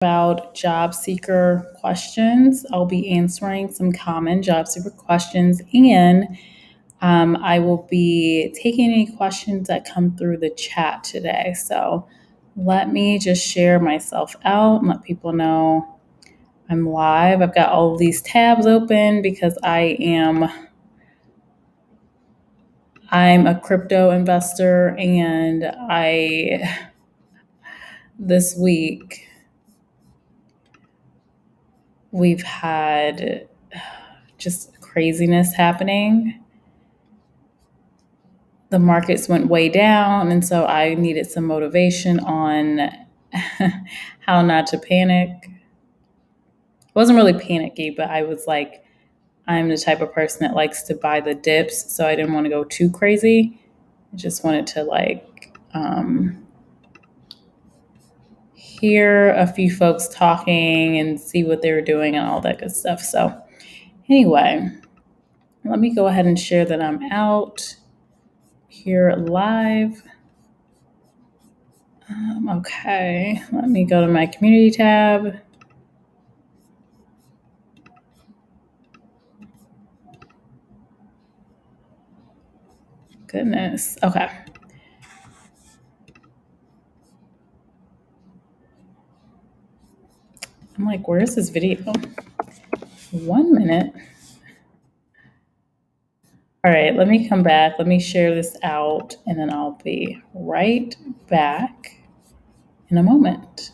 About job seeker questions. I'll be answering some common job seeker questions, and I will be taking any questions that come through the chat today. So let me just share myself out and let people know I'm live. I've got all of these tabs open because I'm a crypto investor, and this week we've had just craziness happening. The markets went way down, and so I needed some motivation on how not to panic. I wasn't really panicky, but I was like, I'm the type of person that likes to buy the dips, so I didn't want to go too crazy. I just wanted to hear a few folks talking and see what they were doing and all that good stuff. So anyway, let me go ahead and share that I'm out here live. Okay, let me go to my community tab. Goodness. Okay. I'm like, where's this video? 1 minute. All right, let me come back. Let me share this out, and then I'll be right back in a moment.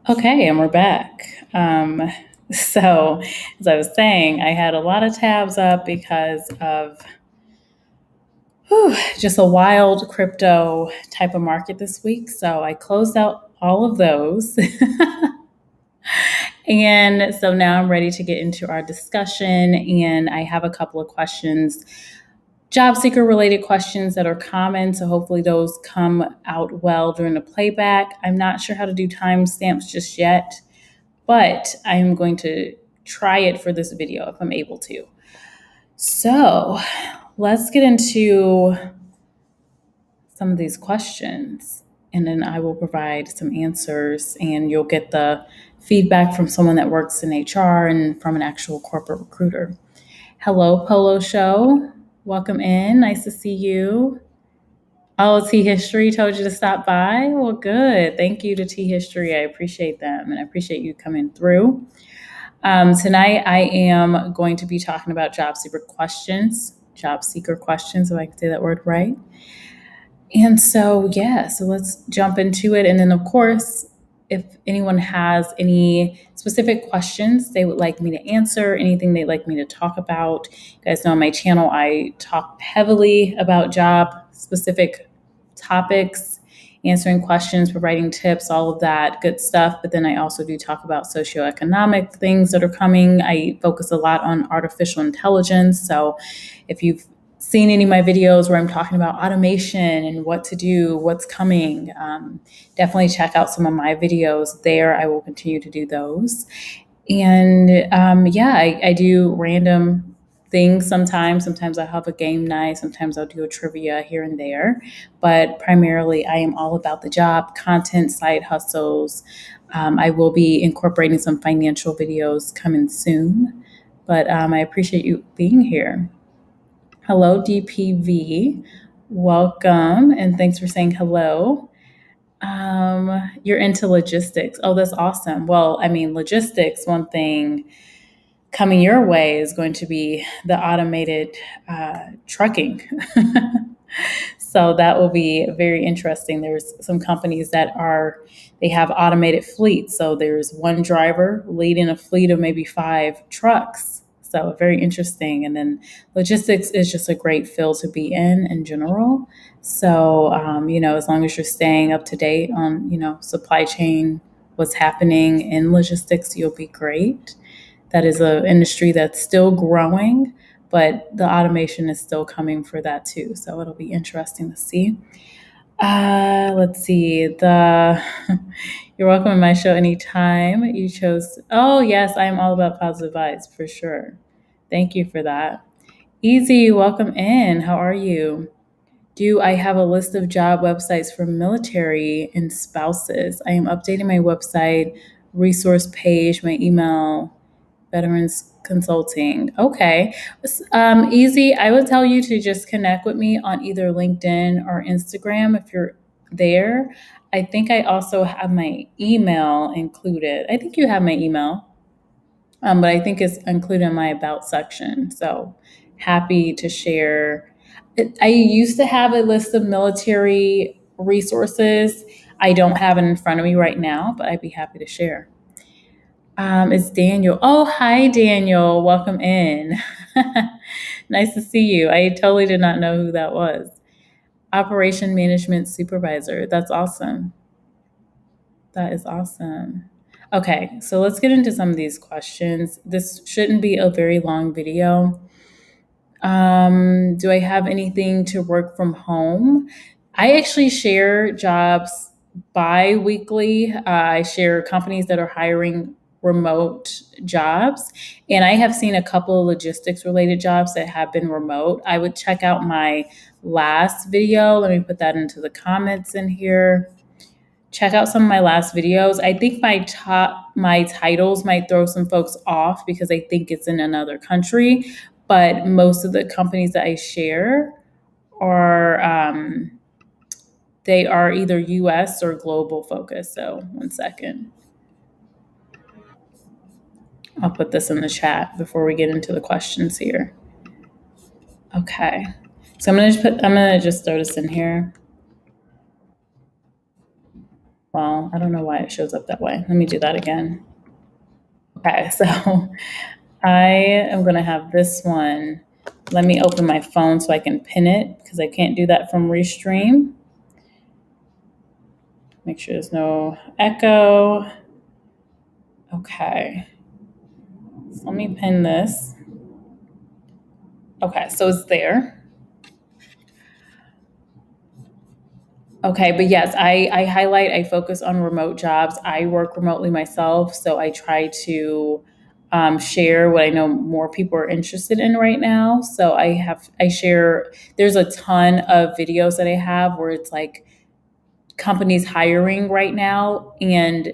Okay, and we're back. So, as I was saying, I had a lot of tabs up because of just a wild crypto type of market this week. So, I closed out all of those. And so now I'm ready to get into our discussion, and I have a couple of questions, job seeker related questions that are common. So hopefully those come out well during the playback. I'm not sure how to do timestamps just yet, but I'm going to try it for this video if I'm able to. So let's get into some of these questions, and then I will provide some answers, and you'll get the feedback from someone that works in HR and from an actual corporate recruiter. Hello, Polo Show. Welcome in. Nice to see you. Oh, T History told you to stop by? Well, good. Thank you to T History. I appreciate them, and I appreciate you coming through. Tonight, I am going to be talking about job seeker questions, if I can say that word right. And so, so let's jump into it. And then, of course, if anyone has any specific questions they would like me to answer, anything they'd like me to talk about, you guys know on my channel, I talk heavily about job specific topics, answering questions, providing tips, all of that good stuff. But then I also do talk about socioeconomic things that are coming. I focus a lot on artificial intelligence. So if you've seen any of my videos where I'm talking about automation and what to do, what's coming, definitely check out some of my videos there. I will continue to do those. And I do random things sometimes. Sometimes I'll have a game night. Sometimes I'll do a trivia here and there. But primarily, I am all about the job, content, side hustles. I will be incorporating some financial videos coming soon. But I appreciate you being here. Hello, DPV. Welcome, and thanks for saying hello. You're into logistics. Oh, that's awesome. Well, I mean, logistics, one thing coming your way is going to be the automated trucking. So that will be very interesting. There's some companies they have automated fleets. So there's one driver leading a fleet of maybe 5 trucks. So very interesting. And then logistics is just a great field to be in general. So, as long as you're staying up to date on, supply chain, what's happening in logistics, you'll be great. That is an industry that's still growing, but the automation is still coming for that too. So it'll be interesting to see. Let's see. You're welcome to my show anytime. You chose. Oh yes, I am all about positive vibes for sure. Thank you for that. Easy, welcome in. How are you? Do I have a list of job websites for military and spouses? I am updating my website, resource page, my email, Veterans Consulting. Okay. Easy. I would tell you to just connect with me on either LinkedIn or Instagram if you're there. I think I also have my email included. I think you have my email, but I think it's included in my About section. So happy to share. I used to have a list of military resources. I don't have it in front of me right now, but I'd be happy to share. It's Daniel. Oh, hi, Daniel. Welcome in. Nice to see you. I totally did not know who that was. Operation Management Supervisor. That's awesome. That is awesome. Okay, so let's get into some of these questions. This shouldn't be a very long video. Do I have anything to work from home? I actually share jobs bi-weekly. I share companies that are hiring remote jobs, and I have seen a couple of logistics related jobs that have been remote. I would check out my last video. Let me put that into the comments in here. Check out some of my last videos. I think my titles might throw some folks off because I think it's in another country, but most of the companies that I share are they are either US or global focused. So one second. I'll put this in the chat before we get into the questions here. Okay. So I'm gonna just throw this in here. Well, I don't know why it shows up that way. Let me do that again. Okay, so I am gonna have this one. Let me open my phone so I can pin it because I can't do that from Restream. Make sure there's no echo. Okay. So let me pin this. Okay, so it's there. Okay, but yes, I focus on remote jobs. I work remotely myself, so I try to share what I know more people are interested in right now. So I share. There's a ton of videos that I have where it's like companies hiring right now, and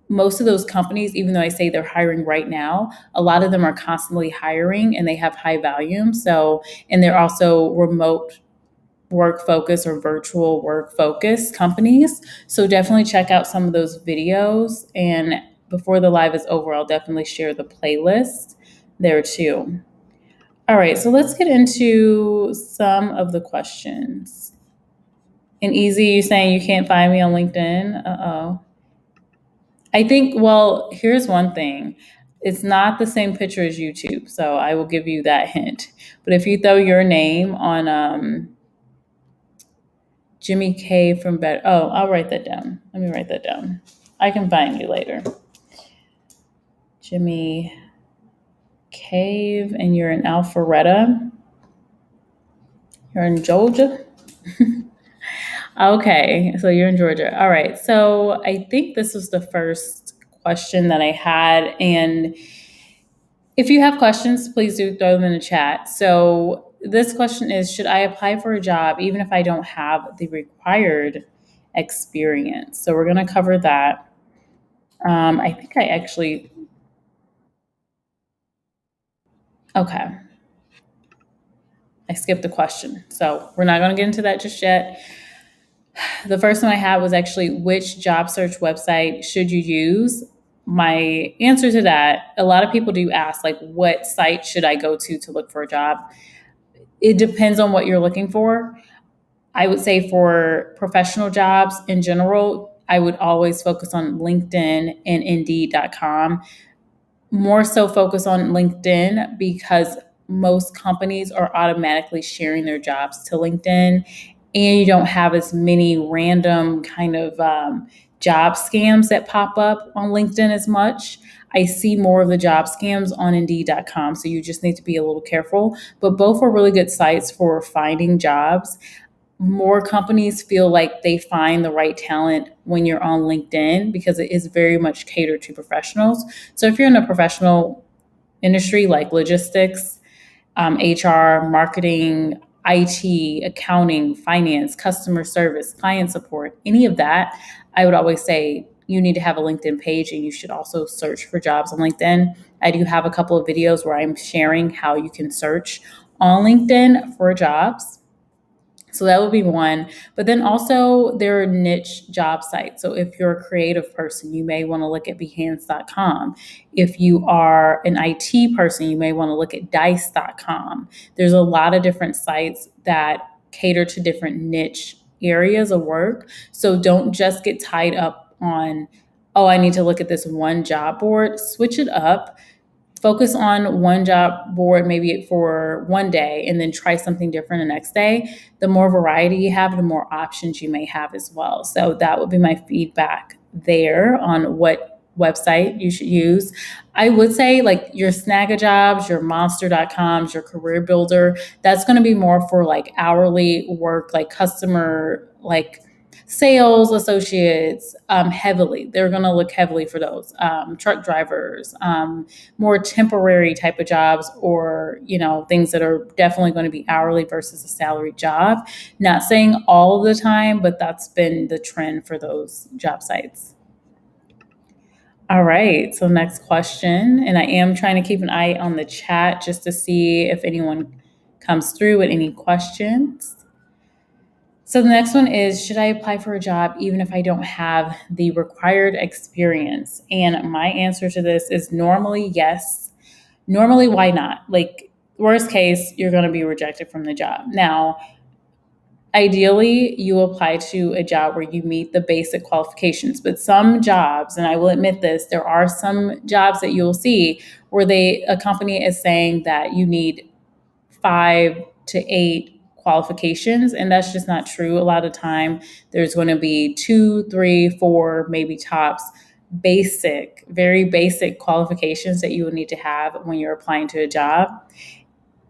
most of those companies, even though I say they're hiring right now, a lot of them are constantly hiring and they have high volume. So, and they're also remote work focus or virtual work focus companies. So definitely check out some of those videos. And before the live is over, I'll definitely share the playlist there too. All right, so let's get into some of the questions. And Easy, you saying you can't find me on LinkedIn? Uh-oh. I think, well, here's one thing. It's not the same picture as YouTube, so I will give you that hint. But if you throw your name on Jimmy K from Better. Oh, I'll write that down. Let me write that down. I can find you later. Jimmy Cave, and you're in Alpharetta. You're in Georgia. Okay, so you're in Georgia. All right. So I think this was the first question that I had. And if you have questions, please do throw them in the chat. So this question is, should I apply for a job even if I don't have the required experience? So we're going to cover that. I think okay. I skipped the question. So we're not going to get into that just yet. The first one I had was actually, which job search website should you use? My answer to that, a lot of people do ask, like, what site should I go to look for a job? It depends on what you're looking for. I would say for professional jobs in general, I would always focus on LinkedIn and Indeed.com. More so focus on LinkedIn because most companies are automatically sharing their jobs to LinkedIn, and you don't have as many random kind of job scams that pop up on LinkedIn as much. I see more of the job scams on Indeed.com, so you just need to be a little careful. But both are really good sites for finding jobs. More companies feel like they find the right talent when you're on LinkedIn because it is very much catered to professionals. So if you're in a professional industry like logistics, HR, marketing, IT, accounting, finance, customer service, client support, any of that, I would always say you need to have a LinkedIn page, and you should also search for jobs on LinkedIn. I do have a couple of videos where I'm sharing how you can search on LinkedIn for jobs. So that would be one. But then also there are niche job sites. So if you're a creative person, you may want to look at Behance.com. If you are an IT person, you may want to look at Dice.com. There's a lot of different sites that cater to different niche areas of work. So don't just get tied up on, oh, I need to look at this one job board. Switch it up, focus on one job board maybe for one day, and then try something different the next day. The more variety you have, the more options you may have as well. So that would be my feedback there on what website you should use. I would say like your Snagajobs, your monster.coms, your career builder, that's going to be more for like hourly work, like customer, like sales associates, heavily. They're going to look heavily for those, truck drivers, more temporary type of jobs, or things that are definitely going to be hourly versus a salary job. Not saying all of the time, but that's been the trend for those job sites. All right, so next question, and I am trying to keep an eye on the chat just to see if anyone comes through with any questions. So the next one is, should I apply for a job even if I don't have the required experience? And my answer to this is normally yes. Normally, why not? Like, worst case, you're going to be rejected from the job. Now, ideally, you apply to a job where you meet the basic qualifications, but some jobs, and I will admit this, there are some jobs that you'll see where a company is saying that you need 5 to 8 qualifications, and that's just not true. A lot of time there's going to be 2, 3, 4, maybe tops basic, very basic qualifications that you would need to have when you're applying to a job.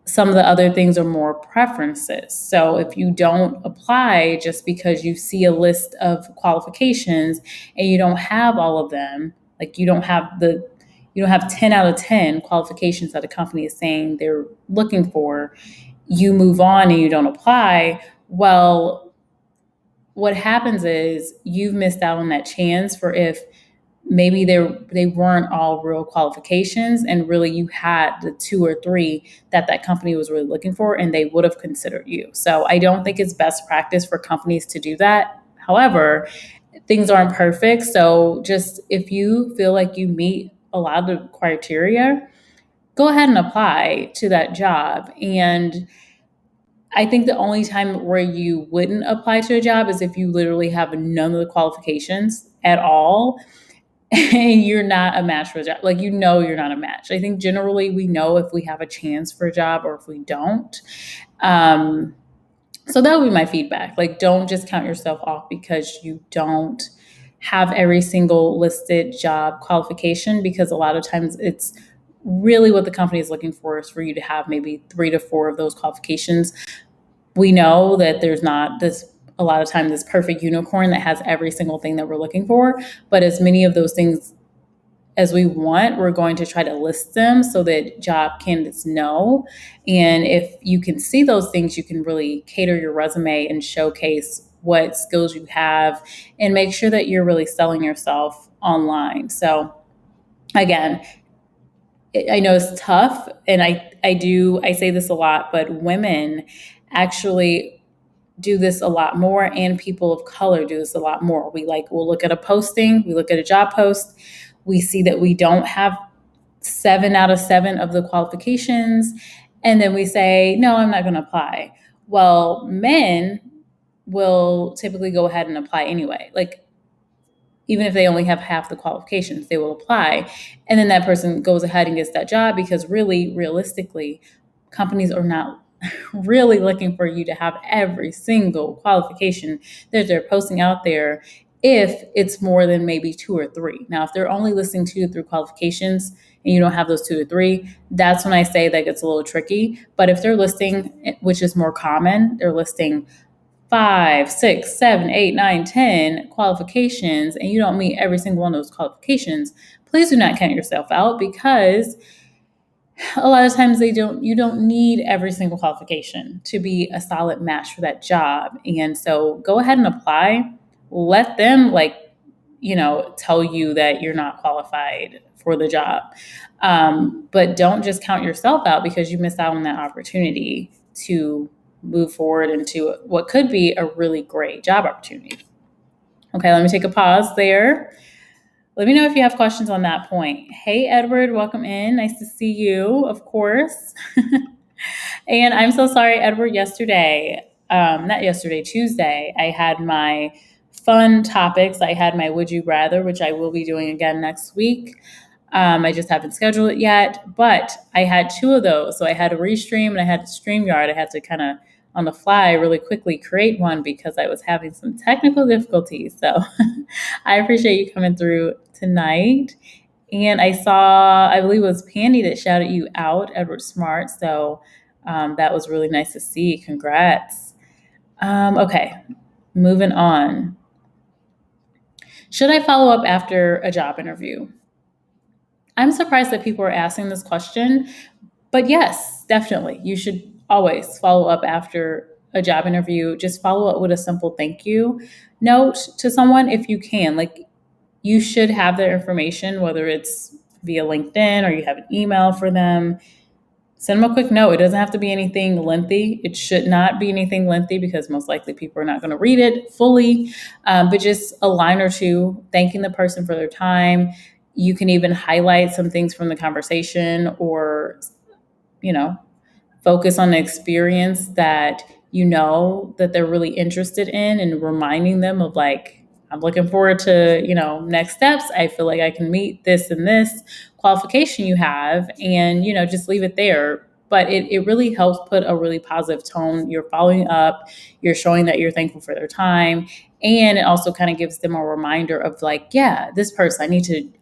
Some of the other things are more preferences. So if you don't apply just because you see a list of qualifications and you don't have all of them, like you don't have 10 out of 10 qualifications that a company is saying they're looking for, you move on and you don't apply, well, what happens is you've missed out on that chance for if maybe they weren't all real qualifications and really you had the 2 or 3 that company was really looking for, and they would have considered you. So I don't think it's best practice for companies to do that. However, things aren't perfect. So just if you feel like you meet a lot of the criteria, go ahead and apply to that job. And I think the only time where you wouldn't apply to a job is if you literally have none of the qualifications at all and you're not a match for a job. Like, you're not a match. I think generally we know if we have a chance for a job or if we don't. So that would be my feedback. Like, don't just count yourself off because you don't have every single listed job qualification, because a lot of times it's really what the company is looking for is for you to have maybe 3 to 4 of those qualifications. We know that there's not a lot of time this perfect unicorn that has every single thing that we're looking for, but as many of those things as we want, we're going to try to list them so that job candidates know. And if you can see those things, you can really cater your resume and showcase what skills you have and make sure that you're really selling yourself online. So again, I know it's tough, and I say this a lot, but women actually do this a lot more, and people of color do this a lot more. We'll look at a posting, we look at a job post, we see that we don't have 7 out of 7 of the qualifications, and then we say, no, I'm not going to apply. Well, men will typically go ahead and apply anyway. Like, even if they only have half the qualifications, they will apply. And then that person goes ahead and gets that job, because really, realistically, companies are not really looking for you to have every single qualification that they're posting out there, if it's more than maybe 2 or 3. Now, if they're only listing 2 to 3 qualifications and you don't have those 2 to 3, that's when I say that gets a little tricky. But if they're listing, which is more common, they're listing 5, 6, 7, 8, 9, 10 qualifications, and you don't meet every single one of those qualifications, please do not count yourself out, because a lot of times you don't need every single qualification to be a solid match for that job. And so go ahead and apply. Let them tell you that you're not qualified for the job. But don't just count yourself out because you missed out on that opportunity to move forward into what could be a really great job opportunity. Okay, let me take a pause there. Let me know if you have questions on that point. Hey, Edward, welcome in. Nice to see you, of course. And I'm so sorry, Edward, Tuesday, I had my fun topics. I had my Would You Rather, which I will be doing again next week. I just haven't scheduled it yet, but I had 2 of those. So I had a Restream and I had a StreamYard. I had to kind of on the fly really quickly create one because I was having some technical difficulties. So I appreciate you coming through tonight. And I believe it was Pandy that shouted you out, Edward Smart. So that was really nice to see. Congrats. Okay, moving on. Should I follow up after a job interview? I'm surprised that people are asking this question, but yes, definitely. You should always follow up after a job interview. Just follow up with a simple thank you note to someone if you can. Like, you should have their information, whether it's via LinkedIn or you have an email for them. Send them a quick note. It doesn't have to be anything lengthy. It should not be anything lengthy because most likely people are not going to read it fully, but just a line or two thanking the person for their time. You can even highlight some things from the conversation, or, focus on the experience that that they're really interested in, and reminding them of, like, I'm looking forward to, next steps. I feel like I can meet this and this qualification you have, and, just leave it there. But it really helps put a really positive tone. You're following up, you're showing that you're thankful for their time. And it also kind of gives them a reminder of, like, yeah, this person, I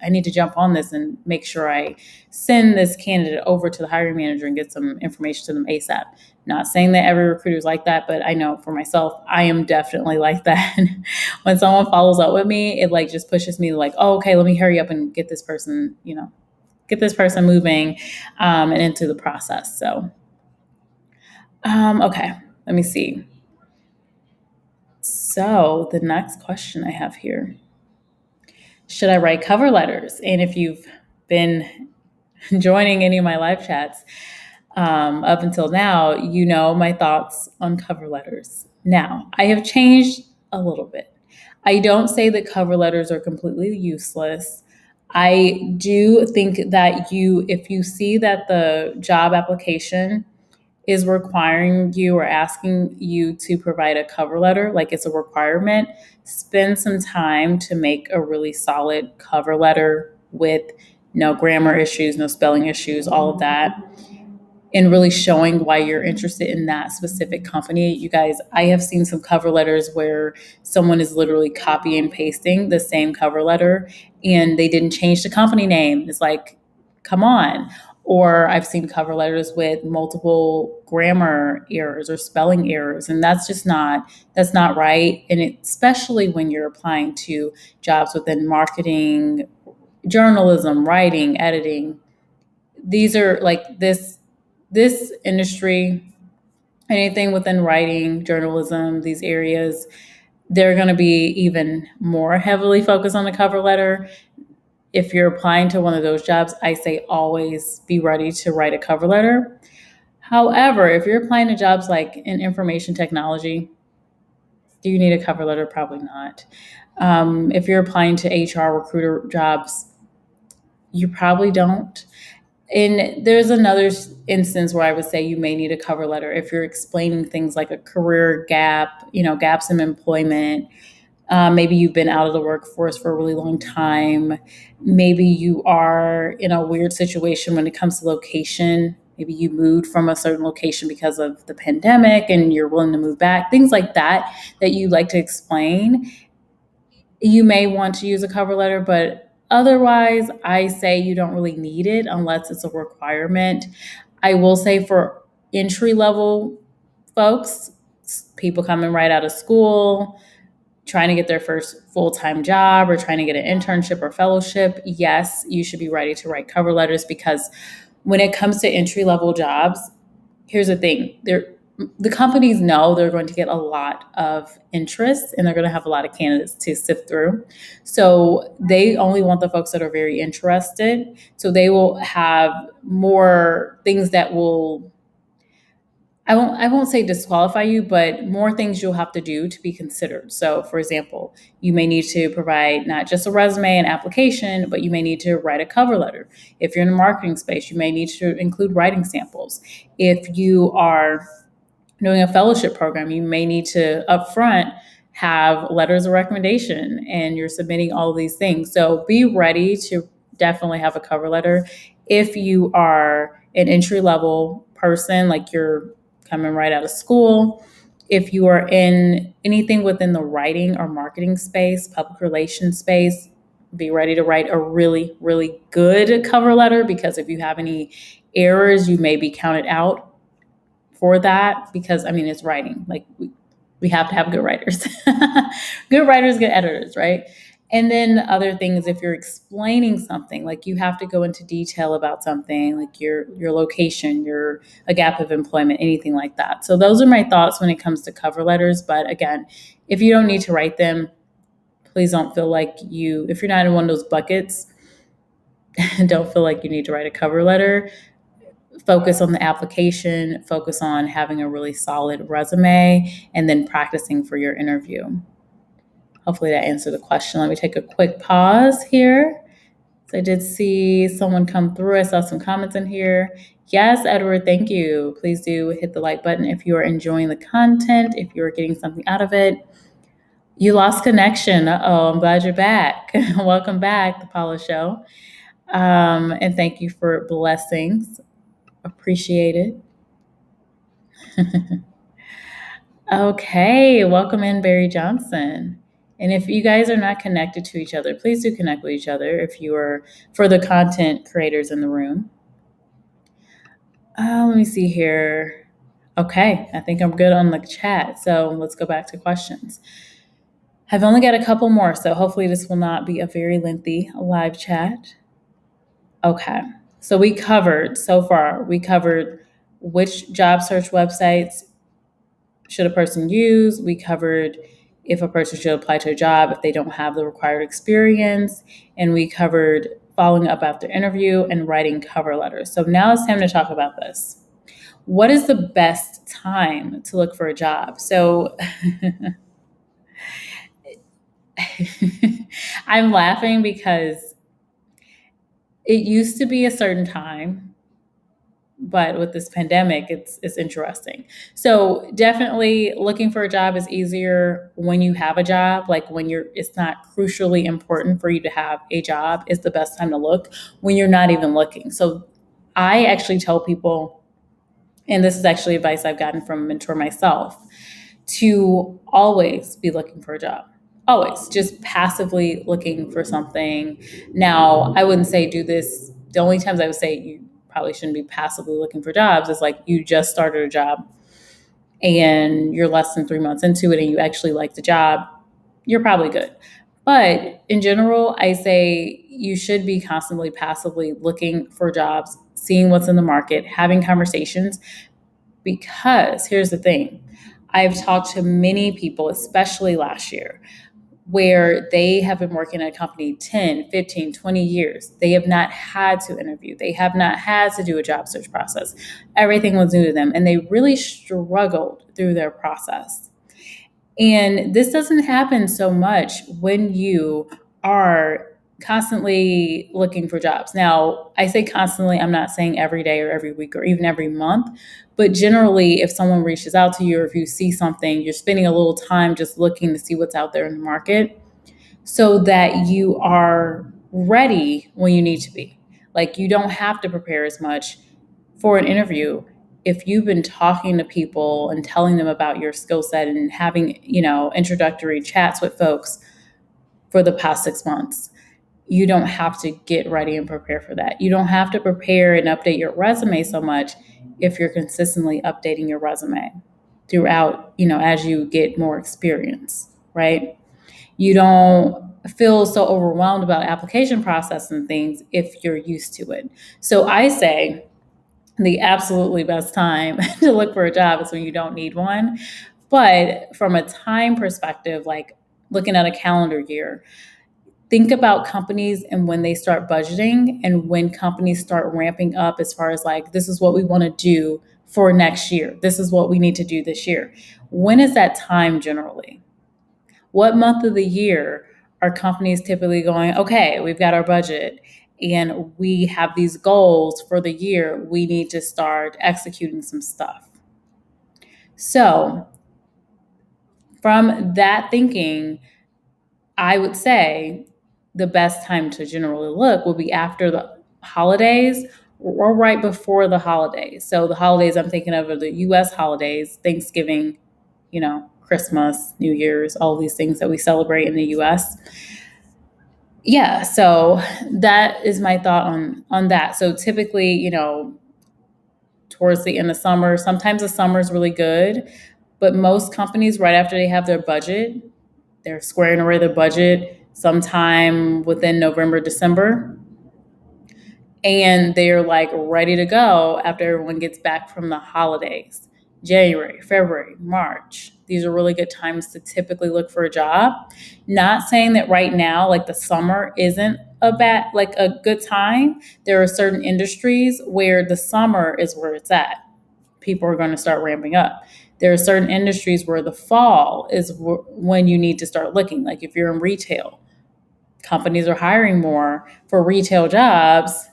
need to jump on this and make sure I send this candidate over to the hiring manager and get some information to them ASAP. Not saying that every recruiter is like that, but I know for myself, I am definitely like that. When someone follows up with me, it just pushes me to, like, oh, okay, let me hurry up and get this person moving and into the process. So, okay, let me see. So the next question I have here: should I write cover letters? And if you've been joining any of my live chats up until now, you know my thoughts on cover letters. Now, I have changed a little bit. I don't say that cover letters are completely useless. I do think that if you see that the job application is requiring you or asking you to provide a cover letter, like it's a requirement, spend some time to make a really solid cover letter with no grammar issues, no spelling issues, all of that, and really showing why you're interested in that specific company. You guys, I have seen some cover letters where someone is literally copy and pasting the same cover letter and they didn't change the company name. It's like, come on. Or I've seen cover letters with multiple grammar errors or spelling errors, and that's not right. And especially when you're applying to jobs within marketing, journalism, writing, editing. These are like this industry, anything within writing, journalism, these areas, they're going to be even more heavily focused on the cover letter. if you're applying to one of those jobs, I say always be ready to write a cover letter. However, if you're applying to jobs like in information technology, do you need a cover letter? Probably not. If you're applying to HR recruiter jobs, you probably don't. And there's another instance where I would say you may need a cover letter if you're explaining things like a career gap, gaps in employment. Maybe you've been out of the workforce for a really long time. Maybe you are in a weird situation when it comes to location. Maybe you moved from a certain location because of the pandemic and you're willing to move back. Things like that that you like to explain. You may want to use a cover letter, but otherwise, I say you don't really need it unless it's a requirement. I will say for entry level folks, people coming right out of school, trying to get their first full-time job or trying to get an internship or fellowship, yes, you should be ready to write cover letters, because when it comes to entry level jobs, here's the thing. The companies know they're going to get a lot of interest and they're going to have a lot of candidates to sift through. So they only want the folks that are very interested. So they will have more things that will, I won't say disqualify you, but more things you'll have to do to be considered. So, for example, you may need to provide not just a resume and application, but you may need to write a cover letter. If you're in the marketing space, you may need to include writing samples. If you are doing a fellowship program, you may need to upfront have letters of recommendation and you're submitting all of these things. So be ready to definitely have a cover letter. If you are an entry level person, like you're coming right out of school, if you are in anything within the writing or marketing space, public relations space, be ready to write a really, really good cover letter, because if you have any errors, you may be counted out for that, because it's writing. Like we have to have good writers. Good writers, good editors, right? And then other things, if you're explaining something, like you have to go into detail about something, like your location, a gap of employment, anything like that. So those are my thoughts when it comes to cover letters. But again, if you don't need to write them, please don't feel like if you're not in one of those buckets, don't feel like you need to write a cover letter. Focus on the application, focus on having a really solid resume, and then practicing for your interview. Hopefully that answered the question. Let me take a quick pause here. So I did see someone come through. I saw some comments in here. Yes, Edward, thank you. Please do hit the like button if you are enjoying the content, if you are getting something out of it. You lost connection. Uh-oh, I'm glad you're back. Welcome back, the Paula Show. And thank you for blessings. Appreciate it. Okay, welcome in, Barry Johnson. And if you guys are not connected to each other, please do connect with each other if you are, for the content creators in the room. Let me see here. Okay, I think I'm good on the chat. So let's go back to questions. I've only got a couple more, so hopefully this will not be a very lengthy live chat. Okay, so we covered which job search websites should a person use. We covered if a person should apply to a job if they don't have the required experience. And we covered following up after interview and writing cover letters. So now it's time to talk about this. What is the best time to look for a job? So I'm laughing because it used to be a certain time, but with this pandemic, it's interesting. So definitely looking for a job is easier when you have a job. Like when it's not crucially important for you to have a job, is the best time to look when you're not even looking. So I actually tell people, and this is actually advice I've gotten from a mentor myself, to always be looking for a job. Always just passively looking for something. Now, I wouldn't say do this. The only times I would say you probably shouldn't be passively looking for jobs is like you just started a job and you're less than 3 months into it and you actually like the job, you're probably good. But in general, I say you should be constantly passively looking for jobs, seeing what's in the market, having conversations, because here's the thing. I've talked to many people, especially last year, where they have been working at a company 10, 15, 20 years. They have not had to interview. They have not had to do a job search process. Everything was new to them, and they really struggled through their process. And this doesn't happen so much when you are constantly looking for jobs. Now, I say constantly, I'm not saying every day or every week or even every month, but generally, if someone reaches out to you or if you see something, you're spending a little time just looking to see what's out there in the market so that you are ready when you need to be. Like, you don't have to prepare as much for an interview if you've been talking to people and telling them about your skill set and having, introductory chats with folks for the past 6 months. You don't have to get ready and prepare for that. You don't have to prepare and update your resume so much if you're consistently updating your resume throughout, as you get more experience, right? You don't feel so overwhelmed about application process and things if you're used to it. So I say the absolutely best time to look for a job is when you don't need one. But from a time perspective, like looking at a calendar year, think about companies and when they start budgeting and when companies start ramping up as far as like, this is what we want to do for next year. This is what we need to do this year. When is that time generally? What month of the year are companies typically going, okay, we've got our budget and we have these goals for the year. We need to start executing some stuff. So, from that thinking, I would say the best time to generally look would be after the holidays or right before the holidays. So, the holidays I'm thinking of are the US holidays, Thanksgiving, Christmas, New Year's, all these things that we celebrate in the US. Yeah, so that is my thought on that. So typically, towards the end of summer, sometimes the summer is really good, but most companies right after they have their budget, they're squaring away their budget sometime within November, December. And they're like ready to go after everyone gets back from the holidays. January, February, March. These are really good times to typically look for a job. Not saying that right now, like the summer isn't a good time. There are certain industries where the summer is where it's at. People are going to start ramping up. There are certain industries where the fall is when you need to start looking. Like if you're in retail, companies are hiring more for retail jobs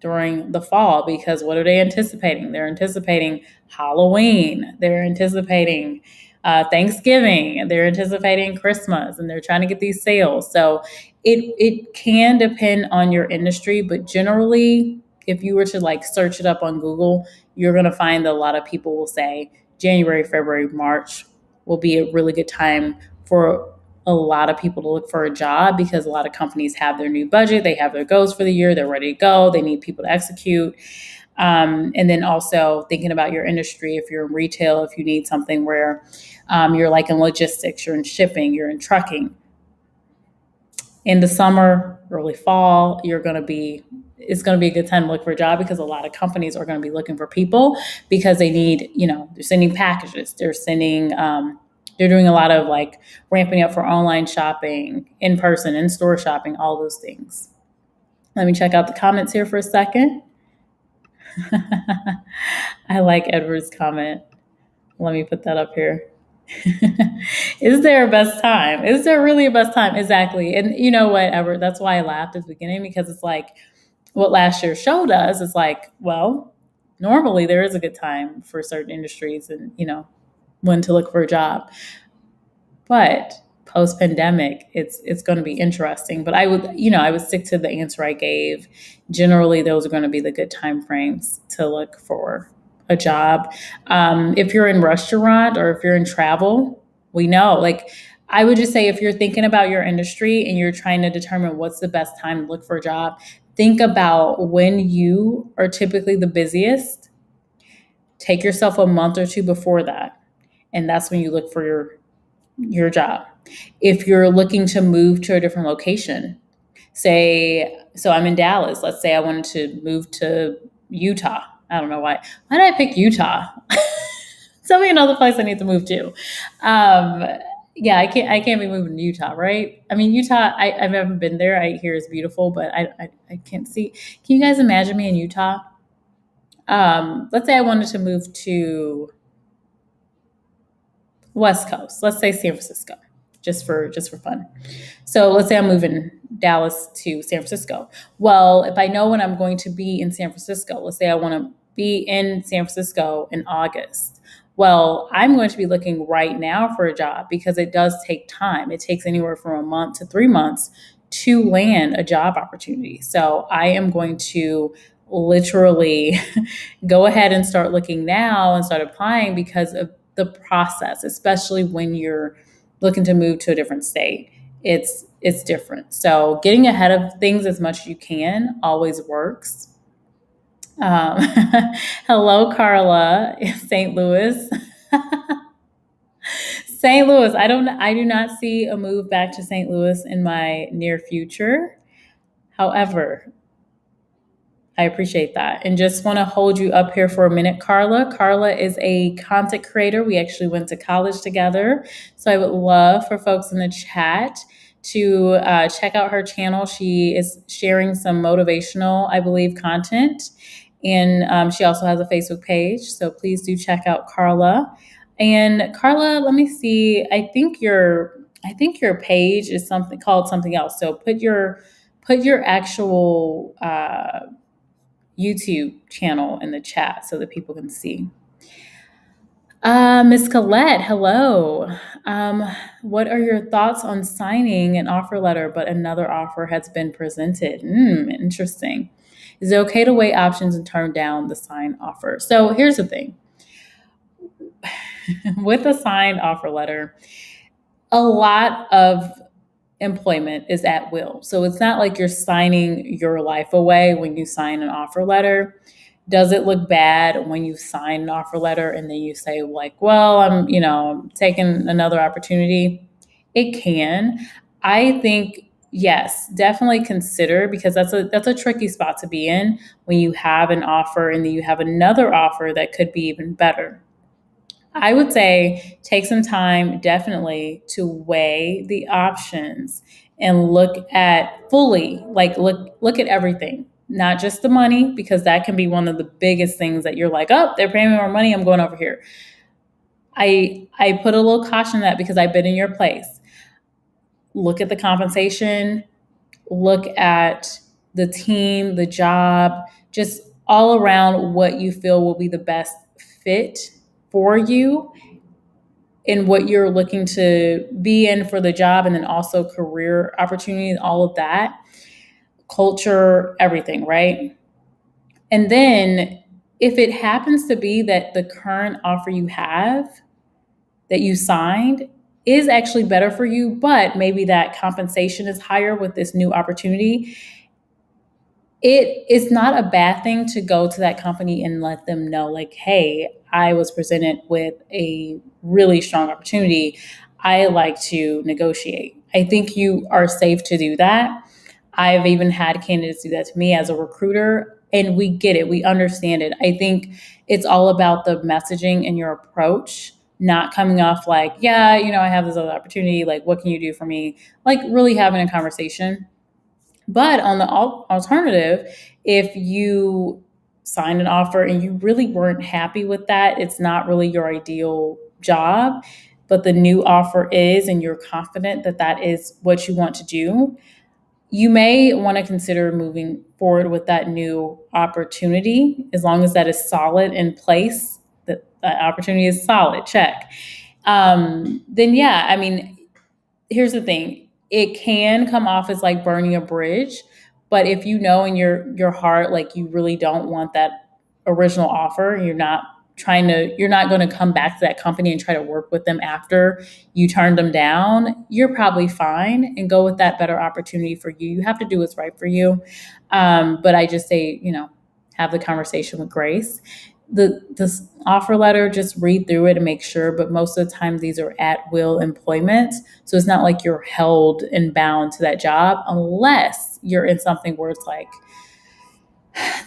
during the fall because what are they anticipating? They're anticipating Halloween. They're anticipating Thanksgiving. They're anticipating Christmas, and they're trying to get these sales. So it can depend on your industry, but generally, if you were to like search it up on Google, you're going to find that a lot of people will say January, February, March will be a really good time for a lot of people to look for a job because a lot of companies have their new budget, they have their goals for the year, they're ready to go, they need people to execute. And then also thinking about your industry, if you're in retail, if you need something where you're like in logistics, you're in shipping, you're in trucking. In the summer, early fall, it's going to be a good time to look for a job because a lot of companies are going to be looking for people because they need, they're sending packages, they're doing a lot of like ramping up for online shopping, in person, in store shopping, all those things. Let me check out the comments here for a second. I like Edward's comment. Let me put that up here. Is there a best time? Is there really a best time? Exactly. And you know what, Edward, that's why I laughed at the beginning because it's like what last year showed us is like, well, normally there is a good time for certain industries and, when to look for a job. But post pandemic, it's going to be interesting. But I would stick to the answer I gave. Generally, those are going to be the good time frames to look for a job. If you're in restaurant or if you're in travel, we know. Like I would just say, if you're thinking about your industry and you're trying to determine what's the best time to look for a job, think about when you are typically the busiest. Take yourself a month or two before that, and that's when you look for your job. If you're looking to move to a different location, so I'm in Dallas. Let's say I wanted to move to Utah. I don't know why. Why did I pick Utah? Tell me another place I need to move to. Yeah, I can't be moving to Utah, right? I mean, Utah, I haven't been there. I hear it's beautiful, but I can't see. Can you guys imagine me in Utah? Let's say I wanted to move to West Coast. Let's say San Francisco, just for fun. So let's say I'm moving Dallas to San Francisco. Well, if I know when I'm going to be in San Francisco, let's say I want to be in San Francisco in August. Well, I'm going to be looking right now for a job because it does take time. It takes anywhere from a month to 3 months to land a job opportunity. So I am going to literally go ahead and start looking now and start applying because of the process, especially when you're looking to move to a different state. It's different. So getting ahead of things as much as you can always works. Um, Hello, Carla, St. Louis. St. Louis. I do not see a move back to St. Louis in my near future. However, I appreciate that. And just want to hold you up here for a minute, Carla. Carla is a content creator. We actually went to college together. So I would love for folks in the chat to check out her channel. She is sharing some motivational, I believe, content. And she also has a Facebook page. So please do check out Carla. And Carla, let me see. I think your page is something called something else. So put your actual YouTube channel in the chat so that people can see. Miss Colette, hello. Um, what are your thoughts on signing an offer letter, but another offer has been presented? Interesting. Is it okay to weigh options and turn down the signed offer? So here's the thing with a signed offer letter, a lot of employment is at will. So it's not like you're signing your life away when you sign an offer letter. Does it look bad when you sign an offer letter and then you say like, well, I'm taking another opportunity? It can. I think yes, definitely consider because that's a tricky spot to be in when you have an offer and then you have another offer that could be even better. I would say take some time definitely to weigh the options and look at fully, like look at everything, not just the money, because that can be one of the biggest things that you're like, oh, they're paying me more money, I'm going over here. I put a little caution in that because I've been in your place. Look at the compensation, look at the team, the job, just all around what you feel will be the best fit for you in what you're looking to be in for the job, and then also career opportunities, all of that, culture, everything, right? And then if it happens to be that the current offer you have that you signed is actually better for you, but maybe that compensation is higher with this new opportunity, it is not a bad thing to go to that company and let them know, like, hey, I was presented with a really strong opportunity. I like to negotiate. I think you are safe to do that. I've even had candidates do that to me as a recruiter, and we get it. We understand it. I think it's all about the messaging and your approach, not coming off like, yeah, I have this other opportunity. Like, what can you do for me? Like, really having a conversation. But on the alternative, if you signed an offer and you really weren't happy with that, it's not really your ideal job, but the new offer is, and you're confident that that is what you want to do, you may want to consider moving forward with that new opportunity as long as that is solid in place, that opportunity is solid, check. Then, yeah, I mean, here's the thing, it can come off as like burning a bridge, but if you know in your heart like you really don't want that original offer, you're not going to come back to that company and try to work with them after you turned them down, you're probably fine and go with that better opportunity for you. You have to do what's right for you. But I just say, have the conversation with grace. The offer letter, just read through it and make sure, but most of the time these are at will employment, so it's not like you're held and bound to that job unless you're in something where it's like,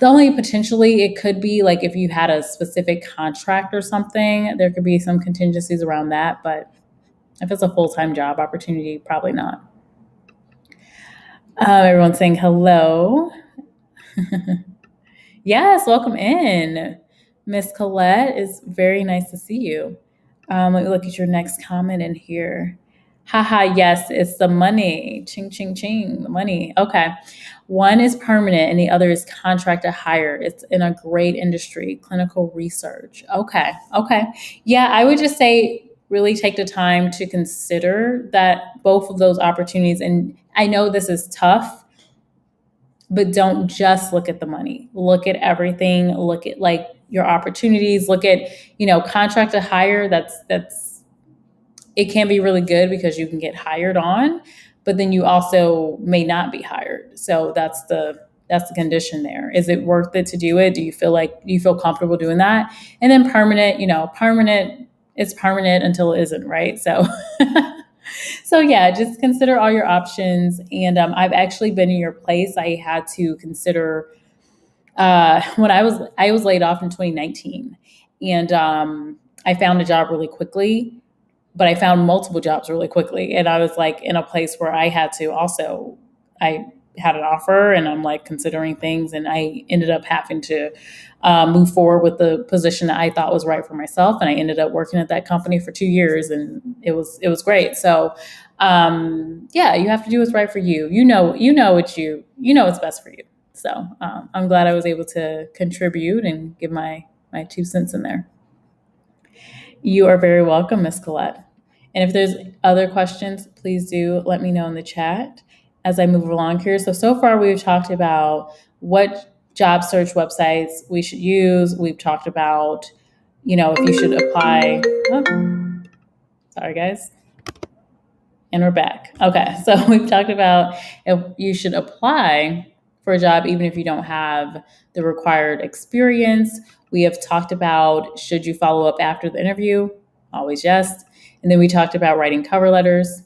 the only potentially it could be like if you had a specific contract or something, there could be some contingencies around that, but If it's a full-time job opportunity, probably not. Everyone's saying hello. Yes, welcome in. Miss Colette, it's very nice to see you. Let me look at your next comment in here. Haha, yes, it's the money. Ching, ching, ching, the money. Okay. One is permanent and the other is contract to hire. It's in a great industry, clinical research. Okay. Okay. Yeah, I would just say really take the time to consider that both of those opportunities. And I know this is tough, but don't just look at the money. Look at everything. Look at like your opportunities. Look at, contract to hire. That's it can be really good because you can get hired on, but then you also may not be hired. So that's the condition there. Is it worth it to do it? Do you feel comfortable doing that? And then permanent, permanent, it's permanent until it isn't, right? So so yeah, just consider all your options. And I've actually been in your place. I had to consider when I was laid off in 2019, and I found a job really quickly, but I found multiple jobs really quickly, and I was like in a place where I had to also I had an offer, and I'm like considering things, and I ended up having to move forward with the position that I thought was right for myself, and I ended up working at that company for 2 years, and it was great. So yeah, you have to do what's right for you. What's best for you. So I'm glad I was able to contribute and give my 2 cents in there. You are very welcome, Miss Colette. And if there's other questions, please do let me know in the chat as I move along here. So far we've talked about what job search websites we should use. We've talked about, if you should apply. Oh, sorry, guys. And we're back. Okay, so we've talked about if you should apply for a job even if you don't have the required experience. We have talked about should you follow up after the interview? Always yes. And then we talked about writing cover letters.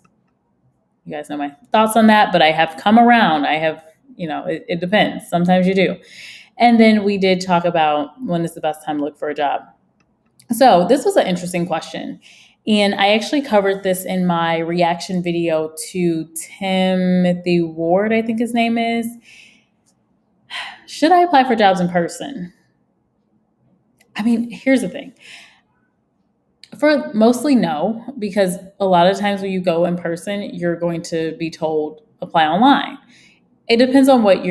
You guys know my thoughts on that, but I have come around. I have, it depends. Sometimes you do. And then we did talk about when is the best time to look for a job. So this was an interesting question. And I actually covered this in my reaction video to Timothy Ward, I think his name is. Should I apply for jobs in person? I mean, here's the thing. For mostly no, because a lot of times when you go in person, you're going to be told apply online. It depends on what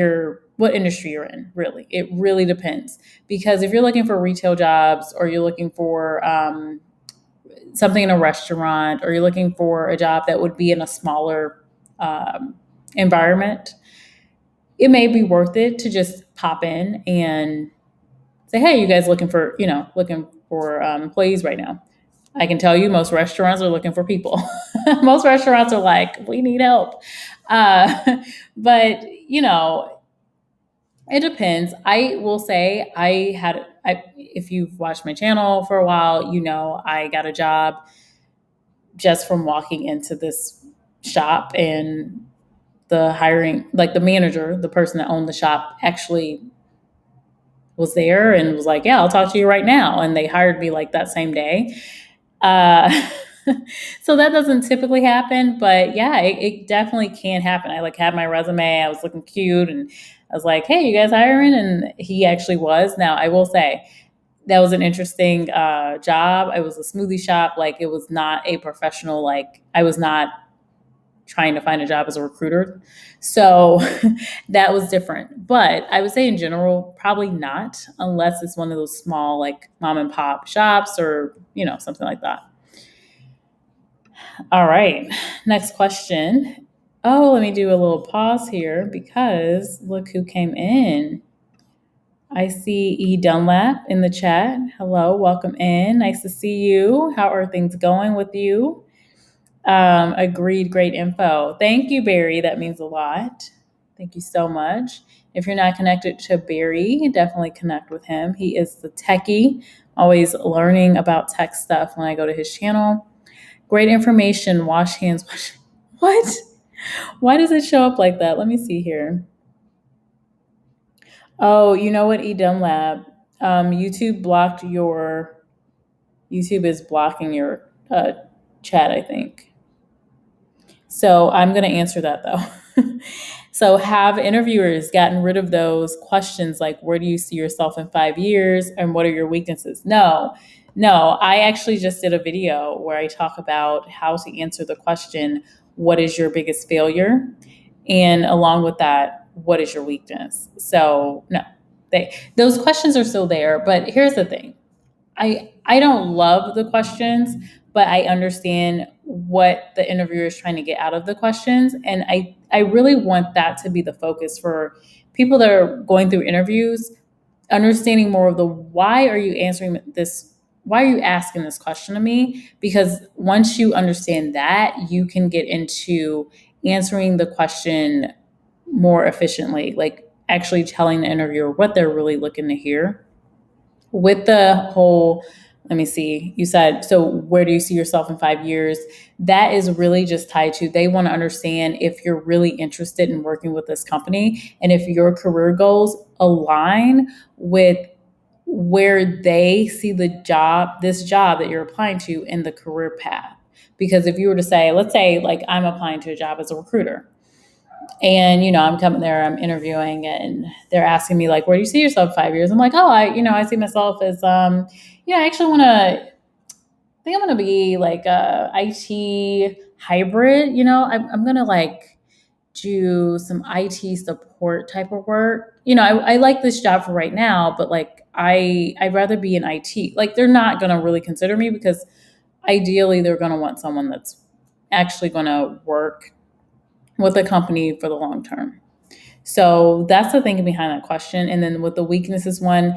industry you're in, really. It really depends. Because if you're looking for retail jobs or you're looking for something in a restaurant or you're looking for a job that would be in a smaller environment, it may be worth it to just pop in and say, hey, you guys looking for employees right now? I can tell you most restaurants are looking for people. Most restaurants are like, we need help. But, it depends. I will say if you've watched my channel for a while, I got a job just from walking into this shop, and the hiring, like the manager, the person that owned the shop actually was there and was like, yeah, I'll talk to you right now. And they hired me like that same day. So that doesn't typically happen, but yeah, it definitely can happen. I like had my resume, I was looking cute, and I was like, hey, you guys hiring? And he actually was. Now I will say that was an interesting job. It was a smoothie shop. Like it was not a professional, like I was not trying to find a job as a recruiter. So that was different. But I would say in general, probably not, unless it's one of those small like mom and pop shops or, something like that. All right, next question. Oh, let me do a little pause here because look who came in. I see E. Dunlap in the chat. Hello, welcome in. Nice to see you. How are things going with you? Agreed, great info. Thank you, Barry. That means a lot. Thank you so much. If you're not connected to Barry, definitely connect with him. He is the techie, always learning about tech stuff when I go to his channel. Great information. Wash hands. What? Why does it show up like that? Let me see here. Oh, you know what, E. Dunlap? YouTube is blocking your chat, I think. So I'm going to answer that though. So have interviewers gotten rid of those questions like, where do you see yourself in 5 years and what are your weaknesses? No, no. I actually just did a video where I talk about how to answer the question, what is your biggest failure? And along with that, what is your weakness? So no, those questions are still there. But here's the thing. I don't love the questions, but I understand what the interviewer is trying to get out of the questions. And I really want that to be the focus for people that are going through interviews, understanding more of the why are you answering this? Why are you asking this question to me? Because once you understand that, you can get into answering the question more efficiently, like actually telling the interviewer what they're really looking to hear with the whole, let me see, you said, so where do you see yourself in 5 years? That is really just tied to they want to understand if you're really interested in working with this company and if your career goals align with where they see this job that you're applying to in the career path. Because if you were to say, let's say, like, I'm applying to a job as a recruiter, and, I'm coming there, I'm interviewing, and they're asking me, like, where do you see yourself in 5 years? I'm like, oh, I see myself as, I actually I think I'm going to be like a IT hybrid. I'm going to like do some IT support type of work. I like this job for right now, but like, I'd rather be in IT. Like, they're not going to really consider me because ideally they're going to want someone that's actually going to work with the company for the long term. So that's the thinking behind that question. And then with the weaknesses one,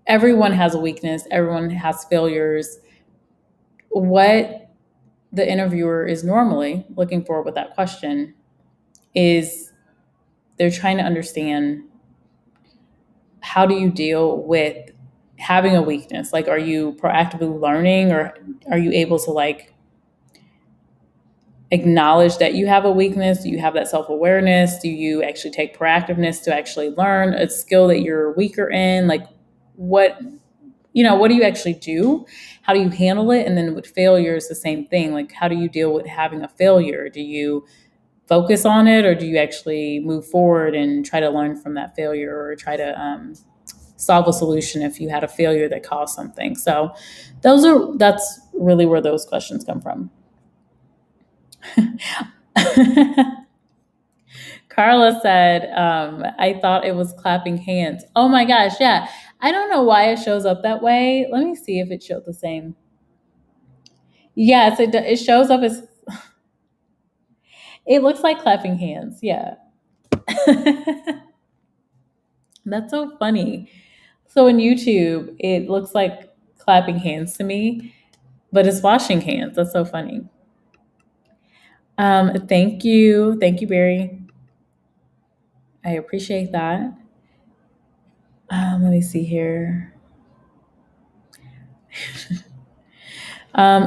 everyone has a weakness, everyone has failures. What the interviewer is normally looking for with that question is they're trying to understand, how do you deal with having a weakness? Like, are you proactively learning, or are you able to like acknowledge that you have a weakness? Do you have that self-awareness? Do you actually take proactiveness to actually learn a skill that you're weaker in? Like, what do you actually do? How do you handle it? And then with failure, it's the same thing. Like, how do you deal with having a failure? Do you focus on it, or do you actually move forward and try to learn from that failure, or try to solve a solution if you had a failure that caused something? So that's really where those questions come from. Carla said, I thought it was clapping hands. Oh my gosh, yeah. I don't know why it shows up that way. Let me see if it showed the same. Yes, it shows up as, it looks like clapping hands. Yeah. That's so funny. So in YouTube, it looks like clapping hands to me, but it's washing hands. That's so funny. Thank you. Thank you, Barry. I appreciate that. Let me see here.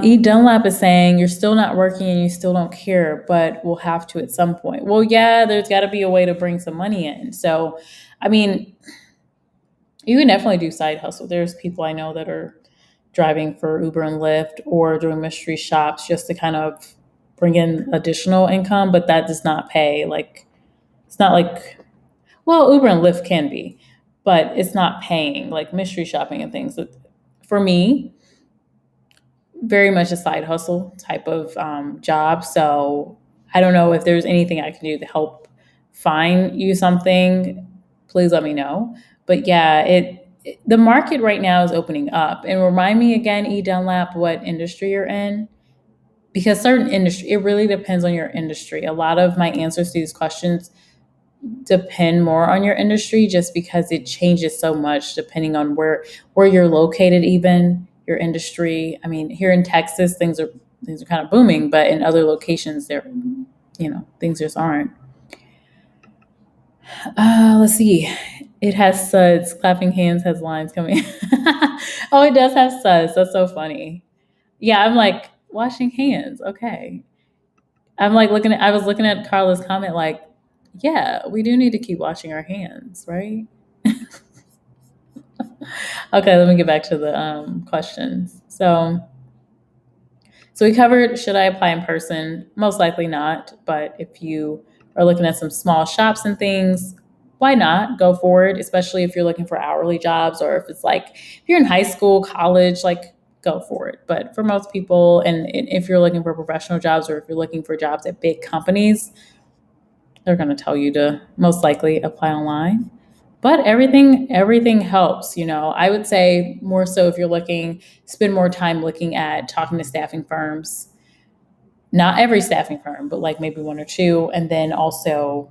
E. Dunlap is saying, you're still not working and you still don't care, but we'll have to at some point. Well, yeah, there's got to be a way to bring some money in. So, I mean, you can definitely do side hustle. There's people I know that are driving for Uber and Lyft or doing mystery shops just to kind of bring in additional income, but that does not pay. Like, it's not like, well, Uber and Lyft can be, but it's not paying like mystery shopping and things. For me, very much a side hustle type of job. So I don't know if there's anything I can do to help find you something. Please let me know. But yeah, the market right now is opening up. And remind me again, E. Dunlap, what industry you're in, because certain industry, it really depends on your industry. A lot of my answers to these questions depend more on your industry, just because it changes so much depending on where you're located, even your industry. I mean, here in Texas, things are kind of booming, but in other locations, things just aren't. Let's see. It has suds. Clapping hands has lines coming. Oh, it does have suds. That's so funny. Yeah, I'm like, washing hands. Okay. I'm like I was looking at Carla's comment, like, yeah, we do need to keep washing our hands, right? Okay, let me get back to the questions. So So we covered, should I apply in person? Most likely not. But if you are looking at some small shops and things, why not go for it? Especially if you're looking for hourly jobs, or if it's like, if you're in high school, college, like go for it. But for most people, and if you're looking for professional jobs, or if you're looking for jobs at big companies, they're going to tell you to most likely apply online. But everything helps. I would say more so if you're looking, spend more time looking at talking to staffing firms, not every staffing firm, but like maybe one or two, and then also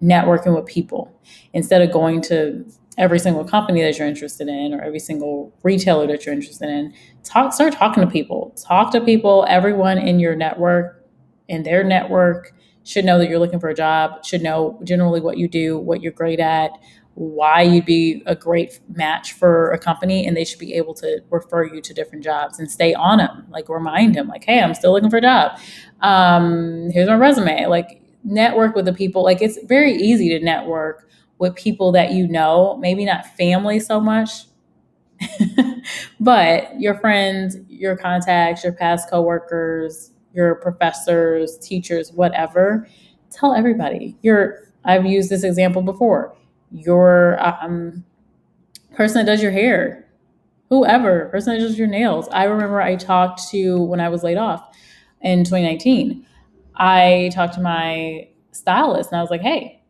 networking with people instead of going to every single company that you're interested in, or every single retailer that you're interested in. Start talking to people. Talk to people. Everyone in your network, in their network, should know that you're looking for a job, should know generally what you do, what you're great at, why you'd be a great match for a company, and they should be able to refer you to different jobs and stay on them. Like remind them, like, hey, I'm still looking for a job. Here's my resume. Like network with the people. Like it's very easy to network with people that you know, maybe not family so much, but your friends, your contacts, your past coworkers, your professors, teachers, whatever. Tell everybody. I've used this example before. Your person that does your hair, whoever, person that does your nails. I remember I talked to, when I was laid off in 2019, I talked to my stylist and I was like, hey,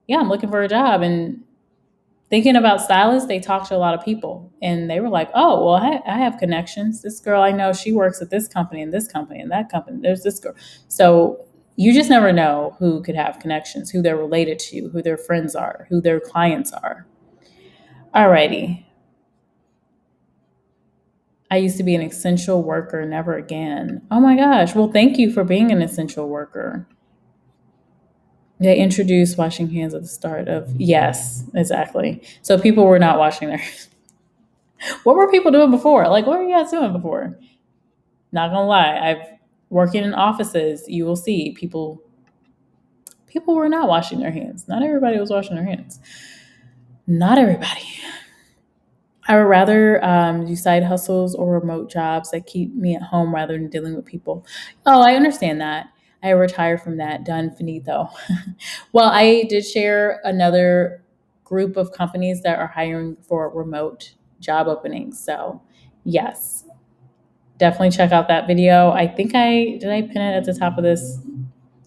yeah, I'm looking for a job. And thinking about stylists, they talk to a lot of people and they were like, oh, well, I have connections. This girl I know, she works at this company and this company and that company. There's this girl. So you just never know who could have connections, who they're related to, who their friends are, who their clients are. Alrighty. I used to be an essential worker, never again. Oh my gosh. Well, thank you for being an essential worker. They introduced washing hands at the start of, yes, exactly. So people were not washing their What were people doing before? Like, what were you guys doing before? Not gonna lie, I've working in offices, you will see people were not washing their hands. Not everybody was washing their hands. Not everybody. I would rather do side hustles or remote jobs that keep me at home rather than dealing with people. Oh, I understand that. I retired from that. Done finito. Well, I did share another group of companies that are hiring for remote job openings. So, yes, definitely check out that video. I think I pin it at the top of this?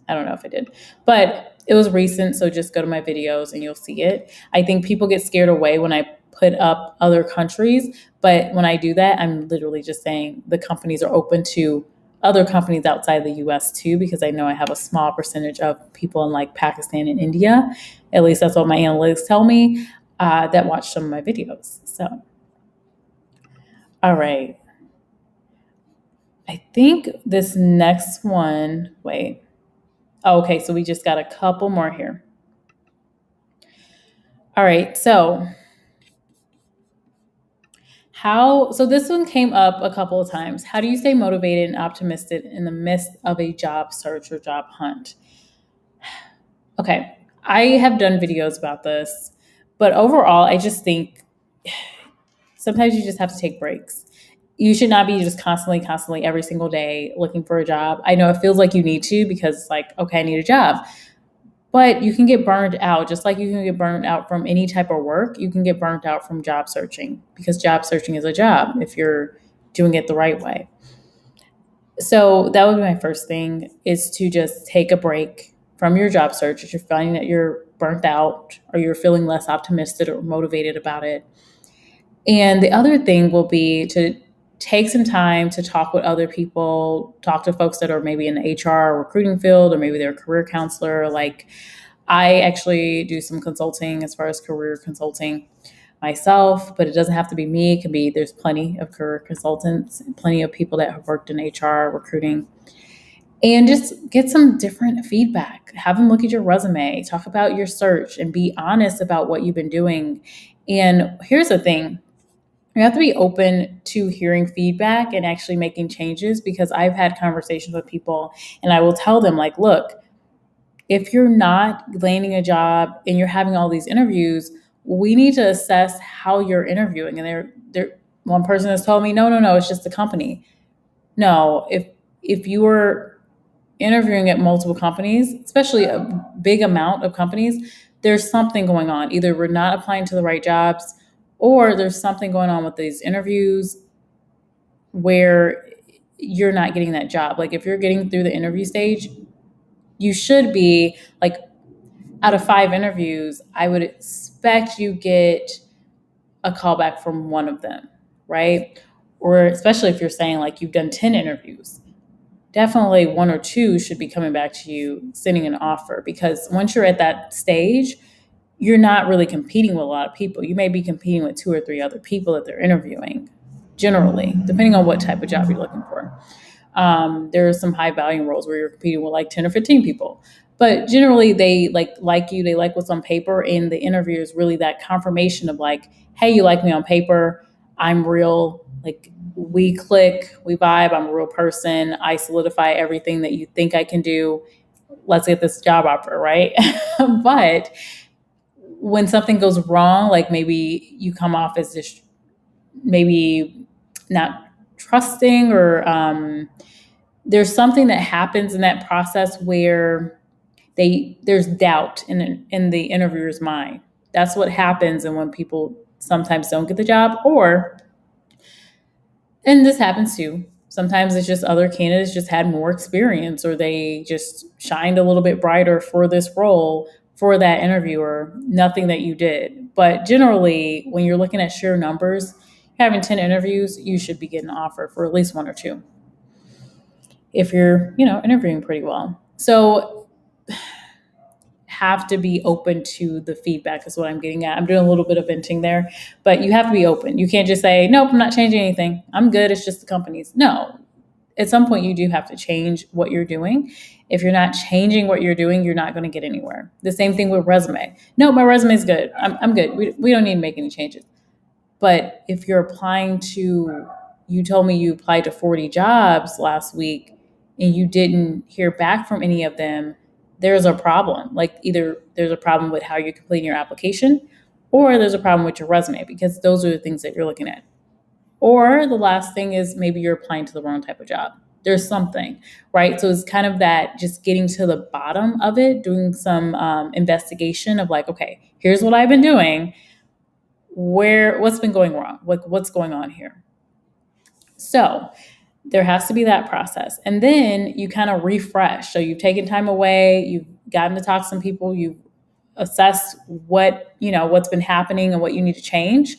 I don't know if I did, but it was recent. So just go to my videos and you'll see it. I think people get scared away when I put up other countries, but when I do that, I'm literally just saying the companies are open to other companies outside the US too, because I know I have a small percentage of people in like Pakistan and India. At least that's what my analytics tell me, that watch some of my videos. So, all right. I think this next one, wait. Oh, okay, so we just got a couple more here. All right, so this one came up a couple of times. How do you stay motivated and optimistic in the midst of a job search or job hunt? Okay, I have done videos about this, but overall, I just think sometimes you just have to take breaks. You should not be just constantly, every single day looking for a job. I know it feels like you need to because it's like, okay, I need a job. But you can get burned out, just like you can get burned out from any type of work. You can get burned out from job searching because job searching is a job if you're doing it the right way. So that would be my first thing, is to just take a break from your job search if you're finding that you're burnt out or you're feeling less optimistic or motivated about it. And the other thing will be to take some time to talk with other people, talk to folks that are maybe in the HR or recruiting field, or maybe they're a career counselor. Like I actually do some consulting as far as career consulting myself, but it doesn't have to be me. It can be, there's plenty of career consultants, plenty of people that have worked in HR, recruiting, and just get some different feedback. Have them look at your resume, talk about your search, and be honest about what you've been doing. And here's the thing, you have to be open to hearing feedback and actually making changes, because I've had conversations with people and I will tell them, like, look, if you're not landing a job and you're having all these interviews, we need to assess how you're interviewing. And one person has told me, no, it's just the company. No, if if you are interviewing at multiple companies, especially a big amount of companies, there's something going on. Either we're not applying to the right jobs, or there's something going on with these interviews where you're not getting that job. Like if you're getting through the interview stage, you should be like, out of 5 interviews, I would expect you get a call back from one of them, right? Or especially if you're saying like you've done 10 interviews, definitely one or two should be coming back to you, sending an offer. Because once you're at that stage, you're not really competing with a lot of people. You may be competing with 2 or 3 other people that they're interviewing, generally, depending on what type of job you're looking for. There are some high volume roles where you're competing with like 10 or 15 people. But generally, they like you, they like what's on paper, and the interview is really that confirmation of like, hey, you like me on paper, I'm real, like we click, we vibe, I'm a real person, I solidify everything that you think I can do. Let's get this job offer, right? But when something goes wrong, like maybe you come off as just maybe not trusting, or there's something that happens in that process where there's doubt in the interviewer's mind. That's what happens, and when people sometimes don't get the job, or and this happens too. Sometimes it's just other candidates just had more experience, or they just shined a little bit brighter for this role for that interviewer. Nothing that you did. But generally, when you're looking at sheer numbers, having 10 interviews, you should be getting an offer for at least one or two if you're, interviewing pretty well. So have to be open to the feedback is what I'm getting at. I'm doing a little bit of venting there, but you have to be open. You can't just say, nope, I'm not changing anything, I'm good, it's just the companies. No, at some point you do have to change what you're doing. If you're not changing what you're doing, you're not going to get anywhere. The same thing with resume. No, my resume is good, I'm good, we don't need to make any changes. But if you're applying to, you told me you applied to 40 jobs last week and you didn't hear back from any of them, there's a problem. Like either there's a problem with how you're completing your application, or there's a problem with your resume, because those are the things that you're looking at. Or the last thing is maybe you're applying to the wrong type of job. There's something, right? So it's kind of that, just getting to the bottom of it, doing some investigation of like, okay, here's what I've been doing. What's been going wrong? What's going on here? So there has to be that process. And then you kind of refresh. So you've taken time away, you've gotten to talk to some people, you've assessed what's been happening and what you need to change.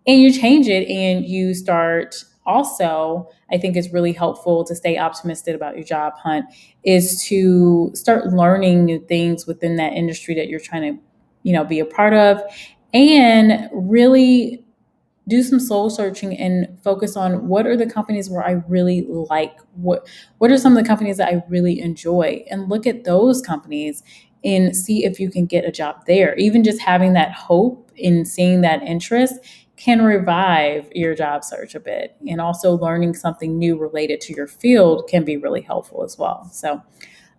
And you change it, and you start also, I think it's really helpful to stay optimistic about your job hunt, is to start learning new things within that industry that you're trying to, be a part of, and really do some soul searching and focus on what are the companies where I really like, what are some of the companies that I really enjoy, and look at those companies and see if you can get a job there. Even just having that hope and seeing that interest can revive your job search a bit. And also learning something new related to your field can be really helpful as well. So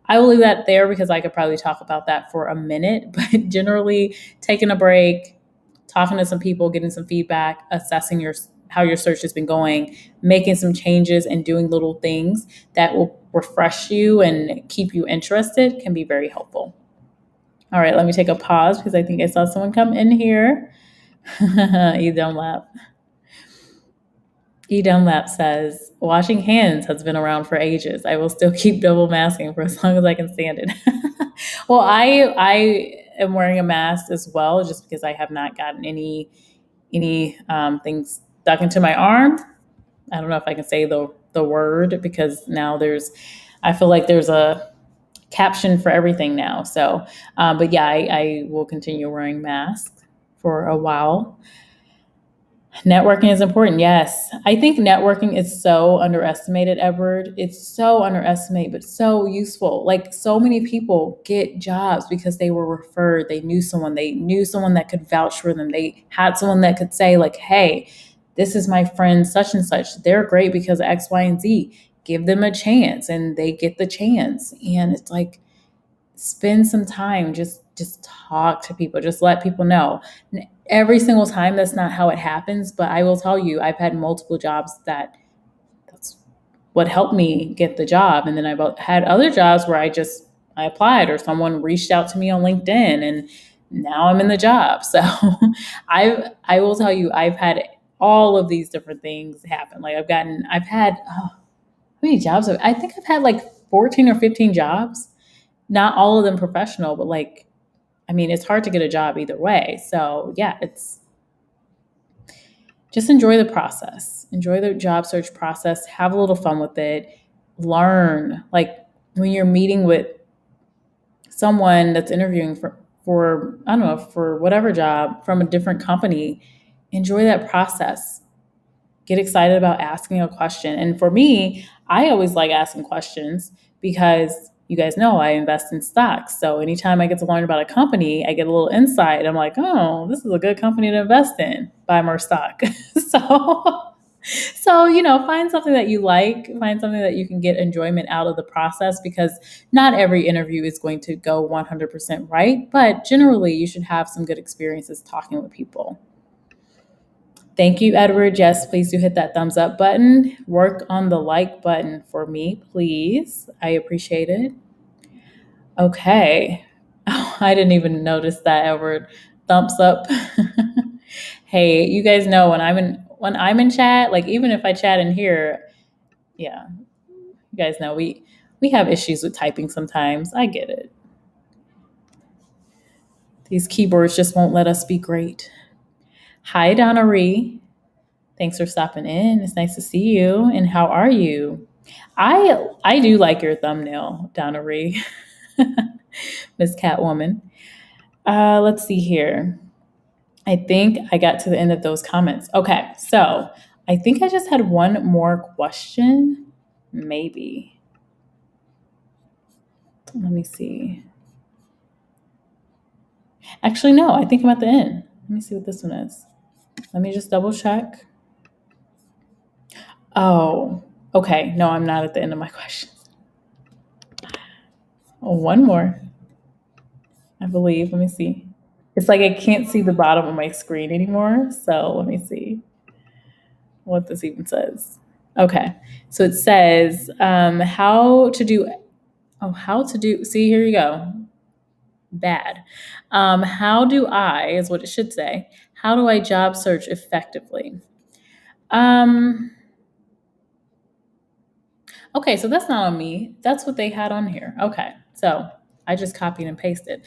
I will leave that there because I could probably talk about that for a minute, but generally taking a break, talking to some people, getting some feedback, assessing how your search has been going, making some changes, and doing little things that will refresh you and keep you interested can be very helpful. All right, let me take a pause because I think I saw someone come in here. You don't laugh. E. Dunlap says, washing hands has been around for ages. I will still keep double masking for as long as I can stand it. Well, I am wearing a mask as well, just because I have not gotten any things stuck into my arm. I don't know if I can say the word, because now I feel like there's a caption for everything now. So, but yeah, I will continue wearing masks for a while. Networking is important. Yes. I think networking is so underestimated, Edward. It's so underestimated, but so useful. Like, so many people get jobs because they were referred. They knew someone that could vouch for them. They had someone that could say like, hey, this is my friend such and such. They're great because of X, Y, and Z. Give them a chance, and they get the chance. And it's like, spend some time, just talk to people, just let people know. Every single time that's not how it happens, but I will tell you, I've had multiple jobs that's what helped me get the job. And then I've had other jobs where I applied, or someone reached out to me on LinkedIn, and now I'm in the job. So I will tell you, I've had all of these different things happen. Like I've had, how many jobs? I think I've had like 14 or 15 jobs, not all of them professional, but like, I mean, it's hard to get a job either way. So yeah, just enjoy the process, enjoy the job search process, have a little fun with it, learn. Like when you're meeting with someone that's interviewing for I don't know, for whatever job from a different company, enjoy that process. Get excited about asking a question. And for me, I always like asking questions because you guys know I invest in stocks. So anytime I get to learn about a company, I get a little insight. I'm like, oh, this is a good company to invest in. Buy more stock. so find something that you like, find something that you can get enjoyment out of the process, because not every interview is going to go 100% right, but generally you should have some good experiences talking with people. Thank you, Edward. Yes, please do hit that thumbs up button. Work on the like button for me, please. I appreciate it. Okay. Oh, I didn't even notice that, Edward. Thumbs up. Hey, you guys know when I'm in chat, like even if I chat in here, yeah, you guys know we have issues with typing sometimes. I get it. These keyboards just won't let us be great. Hi, Donna Ree. Thanks for stopping in. It's nice to see you. And how are you? I do like your thumbnail, Donna Ree. Miss Catwoman. Let's see here. I think I got to the end of those comments. Okay, so I think I just had one more question. Maybe. Let me see. Actually, no, I think I'm at the end. Let me see what this one is. Let me just double check. Oh, okay. No, I'm not at the end of my questions. Oh, one more, I believe. Let me see. It's like I can't see the bottom of my screen anymore. So let me see what this even says. Okay. So it says how to do, see, here you go. Bad. How do I, is what it should say. How do I job search effectively? Okay, so that's not on me. That's what they had on here. Okay, so I just copied and pasted.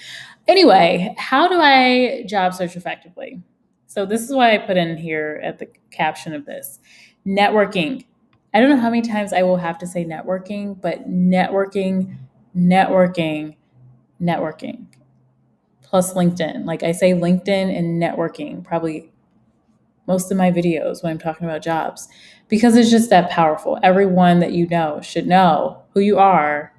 Anyway, how do I job search effectively? So this is why I put in here at the caption of this. Networking. I don't know how many times I will have to say networking, but networking, networking, networking. Plus LinkedIn. Like I say LinkedIn and networking probably most of my videos when I'm talking about jobs, because it's just that powerful. Everyone that you know should know who you are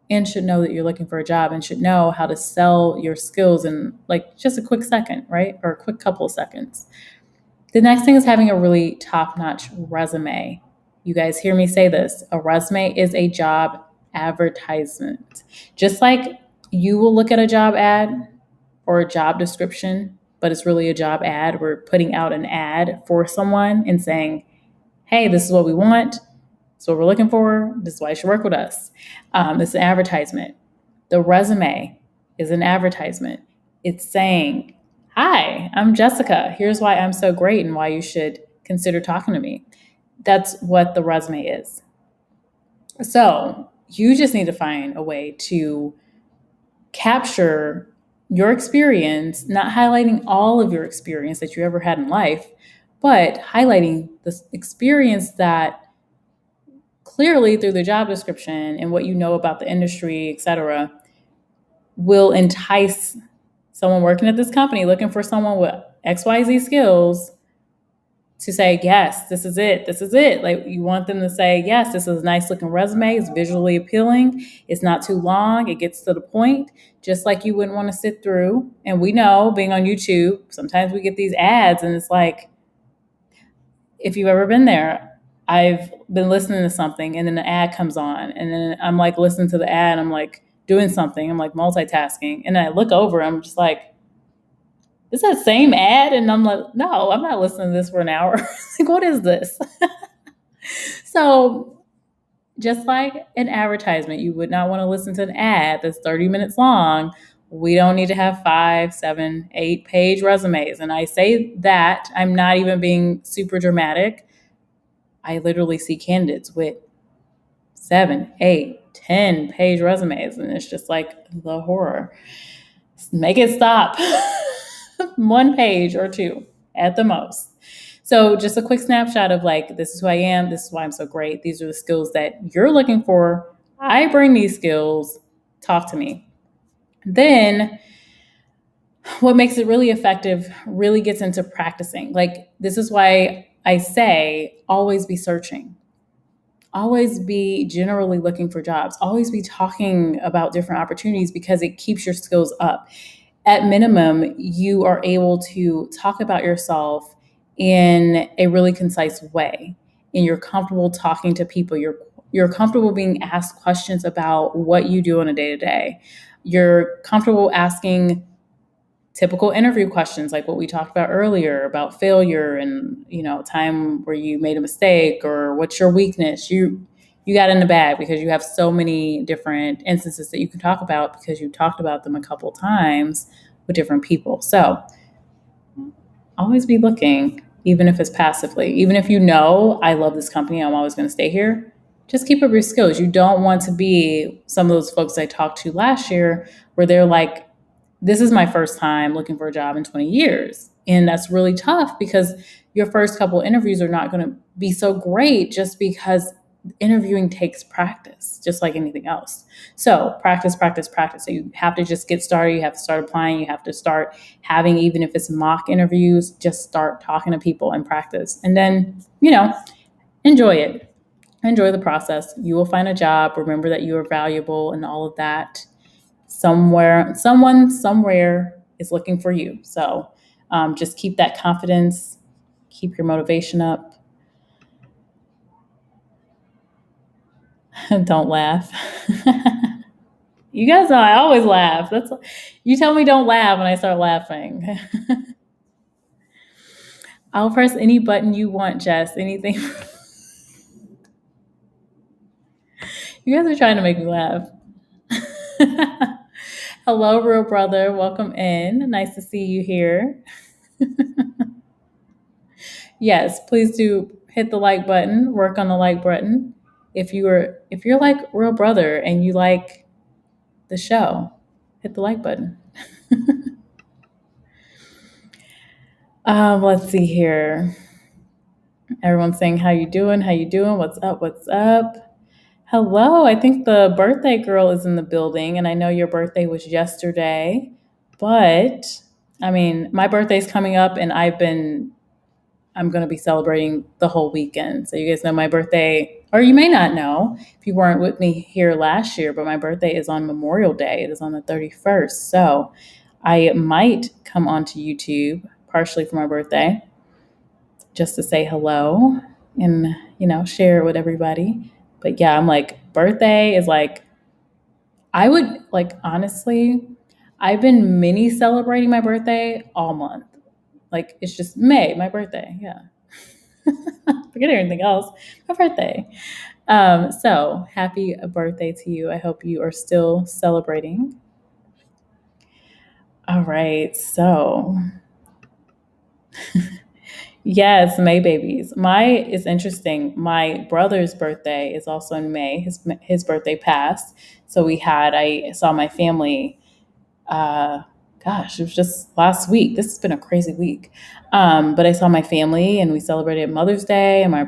and should know that you're looking for a job and should know how to sell your skills in like just a quick second, right? Or a quick couple of seconds. The next thing is having a really top-notch resume. You guys hear me say this. A resume is a job advertisement. Just like you will look at a job ad or a job description, but it's really a job ad. We're putting out an ad for someone and saying, hey, this is what we want. This is what we're looking for. This is why you should work with us. It's an advertisement. The resume is an advertisement. It's saying, hi, I'm Jessica. Here's why I'm so great and why you should consider talking to me. That's what the resume is. So you just need to find a way to capture your experience, not highlighting all of your experience that you ever had in life, but highlighting the experience that clearly through the job description and what you know about the industry, et cetera, will entice someone working at this company looking for someone with XYZ skills to say, yes, this is it. This is it. Like you want them to say, yes, this is a nice looking resume. It's visually appealing. It's not too long. It gets to the point, just like you wouldn't want to sit through. And we know, being on YouTube, sometimes we get these ads and it's like, if you've ever been there, I've been listening to something and then the ad comes on and then I'm like listening to the ad. I'm like doing something. I'm like multitasking. And then I look over, I'm just like, is that same ad? And I'm like, no, I'm not listening to this for an hour. Like, what is this? So Just like an advertisement, you would not want to listen to an ad that's 30 minutes long. We don't need to have 5, 7, 8 page resumes. And I say that, I'm not even being super dramatic. I literally see candidates with 7, 8, 10 page resumes, and it's just like the horror. Make it stop. 1 page or two at the most. So, just a quick snapshot of like, this is who I am. This is why I'm so great. These are the skills that you're looking for. I bring these skills. Talk to me. Then, what makes it really effective really gets into practicing. Like, this is why I say always be searching, always be generally looking for jobs, always be talking about different opportunities because it keeps your skills up. At minimum, you are able to talk about yourself in a really concise way, and you're comfortable talking to people. You're comfortable being asked questions about what you do on a day to day. You're comfortable asking typical interview questions like what we talked about earlier about failure and time where you made a mistake or what's your weakness. You got in the bag because you have so many different instances that you can talk about because you talked about them a couple times with different people. So always be looking, even if it's passively. Even if I love this company, I'm always going to stay here, just keep up your skills. You don't want to be some of those folks I talked to last year where they're like, this is my first time looking for a job in 20 years. And that's really tough because your first couple interviews are not going to be so great just because interviewing takes practice, just like anything else. So practice, practice, practice. So you have to just get started. You have to start applying. You have to start having, even if it's mock interviews, just start talking to people and practice. And then, enjoy it. Enjoy the process. You will find a job. Remember that you are valuable and all of that. Someone somewhere is looking for you. So just keep that confidence, keep your motivation up. Don't laugh. You guys know I always laugh. You tell me don't laugh and I start laughing. I'll press any button you want, Jess. Anything. You guys are trying to make me laugh. Hello, real brother. Welcome in. Nice to see you here. Yes, please do hit the like button. Work on the like button. If you're like real brother and you like the show, hit the like button. Let's see here. Everyone's saying how you doing? How you doing? What's up? What's up? Hello. I think the birthday girl is in the building, and I know your birthday was yesterday, but I mean, my birthday's coming up, and I'm going to be celebrating the whole weekend. So you guys know my birthday, or you may not know if you weren't with me here last year, but my birthday is on Memorial Day. It is on the 31st. So I might come onto YouTube partially for my birthday just to say hello and, share it with everybody. But yeah, I'm like, birthday is like, I would like, honestly, I've been mini celebrating my birthday all month. Like, it's just May, my birthday. Yeah. Forget everything else. My birthday. So happy birthday to you. I hope you are still celebrating. All right. So yes, May babies. It's interesting. My brother's birthday is also in May. His birthday passed. So I saw my family. Uh, Gosh, it was just last week. This has been a crazy week. But I saw my family and we celebrated Mother's Day and my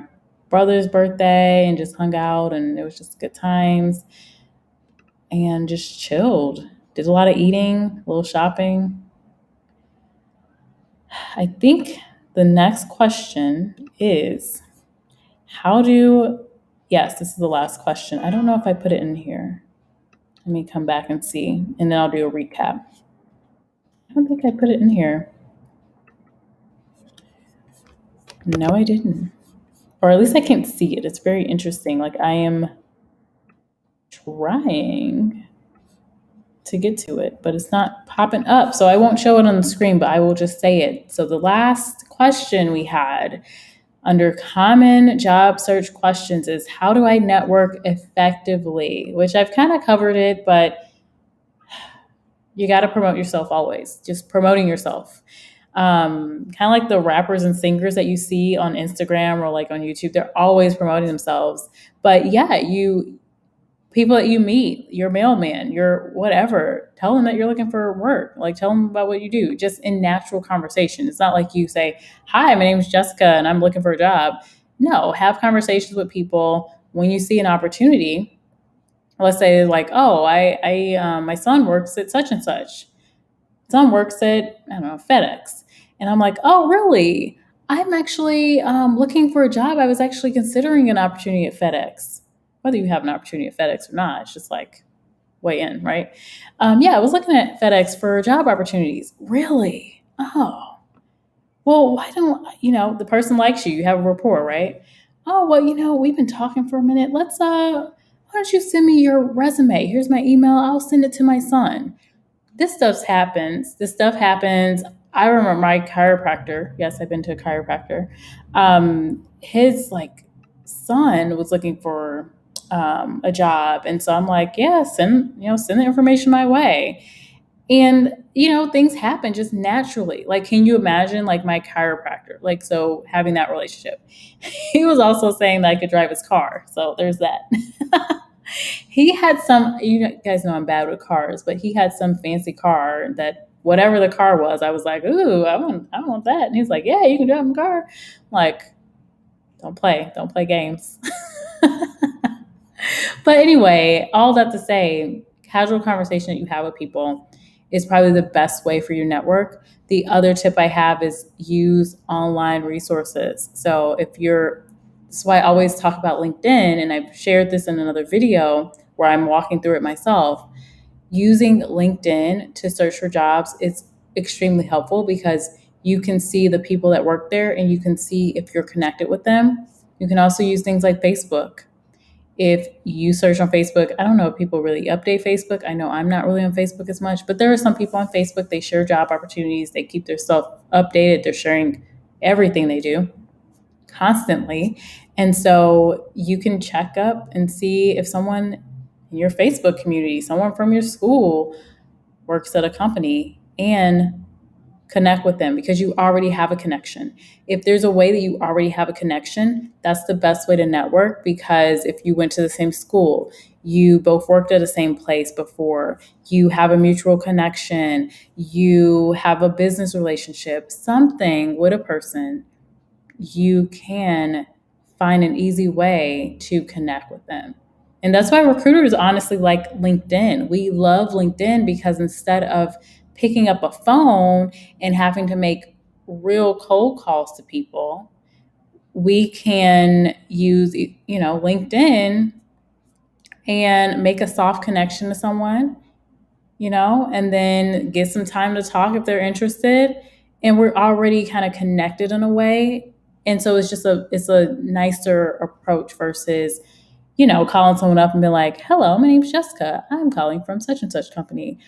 brother's birthday and just hung out and it was just good times and just chilled. Did a lot of eating, a little shopping. I think the next question is yes, this is the last question. I don't know if I put it in here. Let me come back and see, and then I'll do a recap. I don't think I put it in here. No, I didn't. Or at least I can't see it. It's very interesting. Like I am trying to get to it, but it's not popping up. So I won't show it on the screen, but I will just say it. So the last question we had, Under common job search questions is how do I network effectively? Which I've kind of covered it, but you got to promote yourself always. Just promoting yourself. Kind of like the rappers and singers that you see on Instagram or like on YouTube, they're always promoting themselves. But yeah, people that you meet, your mailman, your whatever, tell them that you're looking for work. Like tell them about what you do, just in natural conversation. It's not like you say, "Hi, my name is Jessica and I'm looking for a job." No, have conversations with people when you see an opportunity. Let's say like, "Oh, my son works at such and such. Son works at, I don't know, FedEx." And I'm like, "Oh, really? I'm actually looking for a job. I was actually considering an opportunity at FedEx." Whether you have an opportunity at FedEx or not, it's just like way in, right? Yeah, I was looking at FedEx for job opportunities. Really? Oh, well, why don't, the person likes you, you have a rapport, right? Oh, well, we've been talking for a minute. Why don't you send me your resume? Here's my email. I'll send it to my son. This stuff happens. I remember my chiropractor. Yes, I've been to a chiropractor. His like son was looking for a job, and so I'm like, yeah, send the information my way. And things happen just naturally. Like, can you imagine like my chiropractor? Like, so having that relationship. He was also saying that I could drive his car, so there's that. He had some, guys know I'm bad with cars, but he had some fancy car that whatever the car was, I was like, ooh, I want that. And he's like, yeah, you can drive my car. I'm like, don't play games. But anyway, all that to say, casual conversation that you have with people is probably the best way for your network. The other tip I have is use online resources. So that's why I always talk about LinkedIn, and I've shared this in another video where I'm walking through it myself. Using LinkedIn to search for jobs is extremely helpful because you can see the people that work there and you can see if you're connected with them. You can also use things like Facebook. If you search on Facebook, I don't know if people really update Facebook. I know I'm not really on Facebook as much, but there are some people on Facebook, they share job opportunities, they keep their stuff updated, they're sharing everything they do constantly. And so you can check up and see if someone in your Facebook community, someone from your school works at a company, and connect with them because you already have a connection. If there's a way that you already have a connection, that's the best way to network, because if you went to the same school, you both worked at the same place before, you have a mutual connection, you have a business relationship, something with a person, you can find an easy way to connect with them. And that's why recruiters honestly like LinkedIn. We love LinkedIn because instead of picking up a phone and having to make real cold calls to people, we can use, LinkedIn and make a soft connection to someone, and then get some time to talk if they're interested. And we're already kind of connected in a way. And so it's a nicer approach versus, calling someone up and be like, hello, my name's Jessica. I'm calling from such and such company.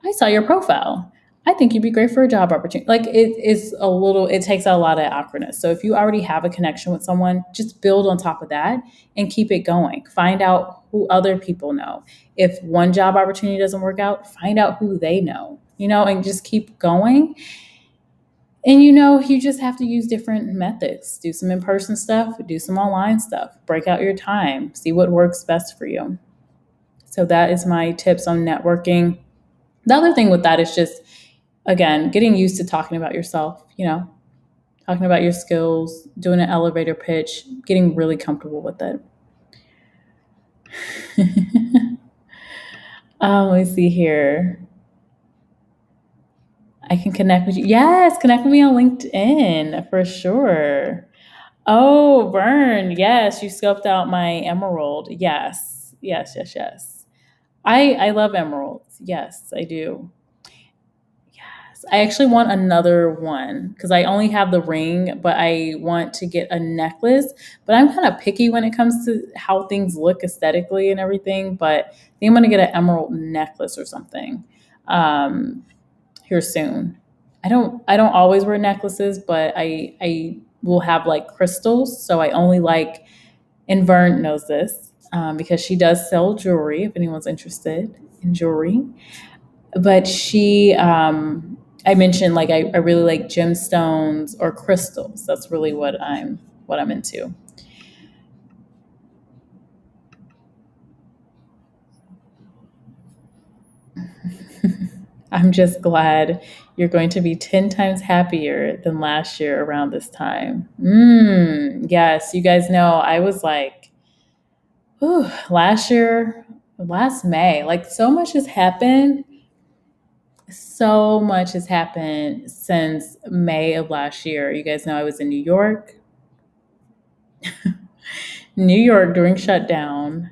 I saw your profile. I think you'd be great for a job opportunity. Like it takes out a lot of awkwardness. So if you already have a connection with someone, just build on top of that and keep it going. Find out who other people know. If one job opportunity doesn't work out, find out who they know, and just keep going. And you just have to use different methods. Do some in-person stuff, do some online stuff, break out your time, see what works best for you. So that is my tips on networking. The other thing with that is just, again, getting used to talking about yourself, talking about your skills, doing an elevator pitch, getting really comfortable with it. Let me see here. I can connect with you. Yes, connect with me on LinkedIn for sure. Oh, Vern. Yes, you scoped out my emerald. Yes, yes, yes, yes. I love emeralds. Yes, I do. Yes, I actually want another one because I only have the ring, but I want to get a necklace. But I'm kind of picky when it comes to how things look aesthetically and everything. But I think I'm gonna get an emerald necklace or something here soon. I don't always wear necklaces, but I will have like crystals. So I only like, and Vern knows this because she does sell jewelry if anyone's interested in jewelry. But I mentioned like I really like gemstones or crystals. That's really what I'm into. I'm just glad you're going to be 10 times happier than last year around this time. Yes, you guys know I was like, whew, last May, like so much has happened. So much has happened since May of last year. You guys know I was in New York during shutdown,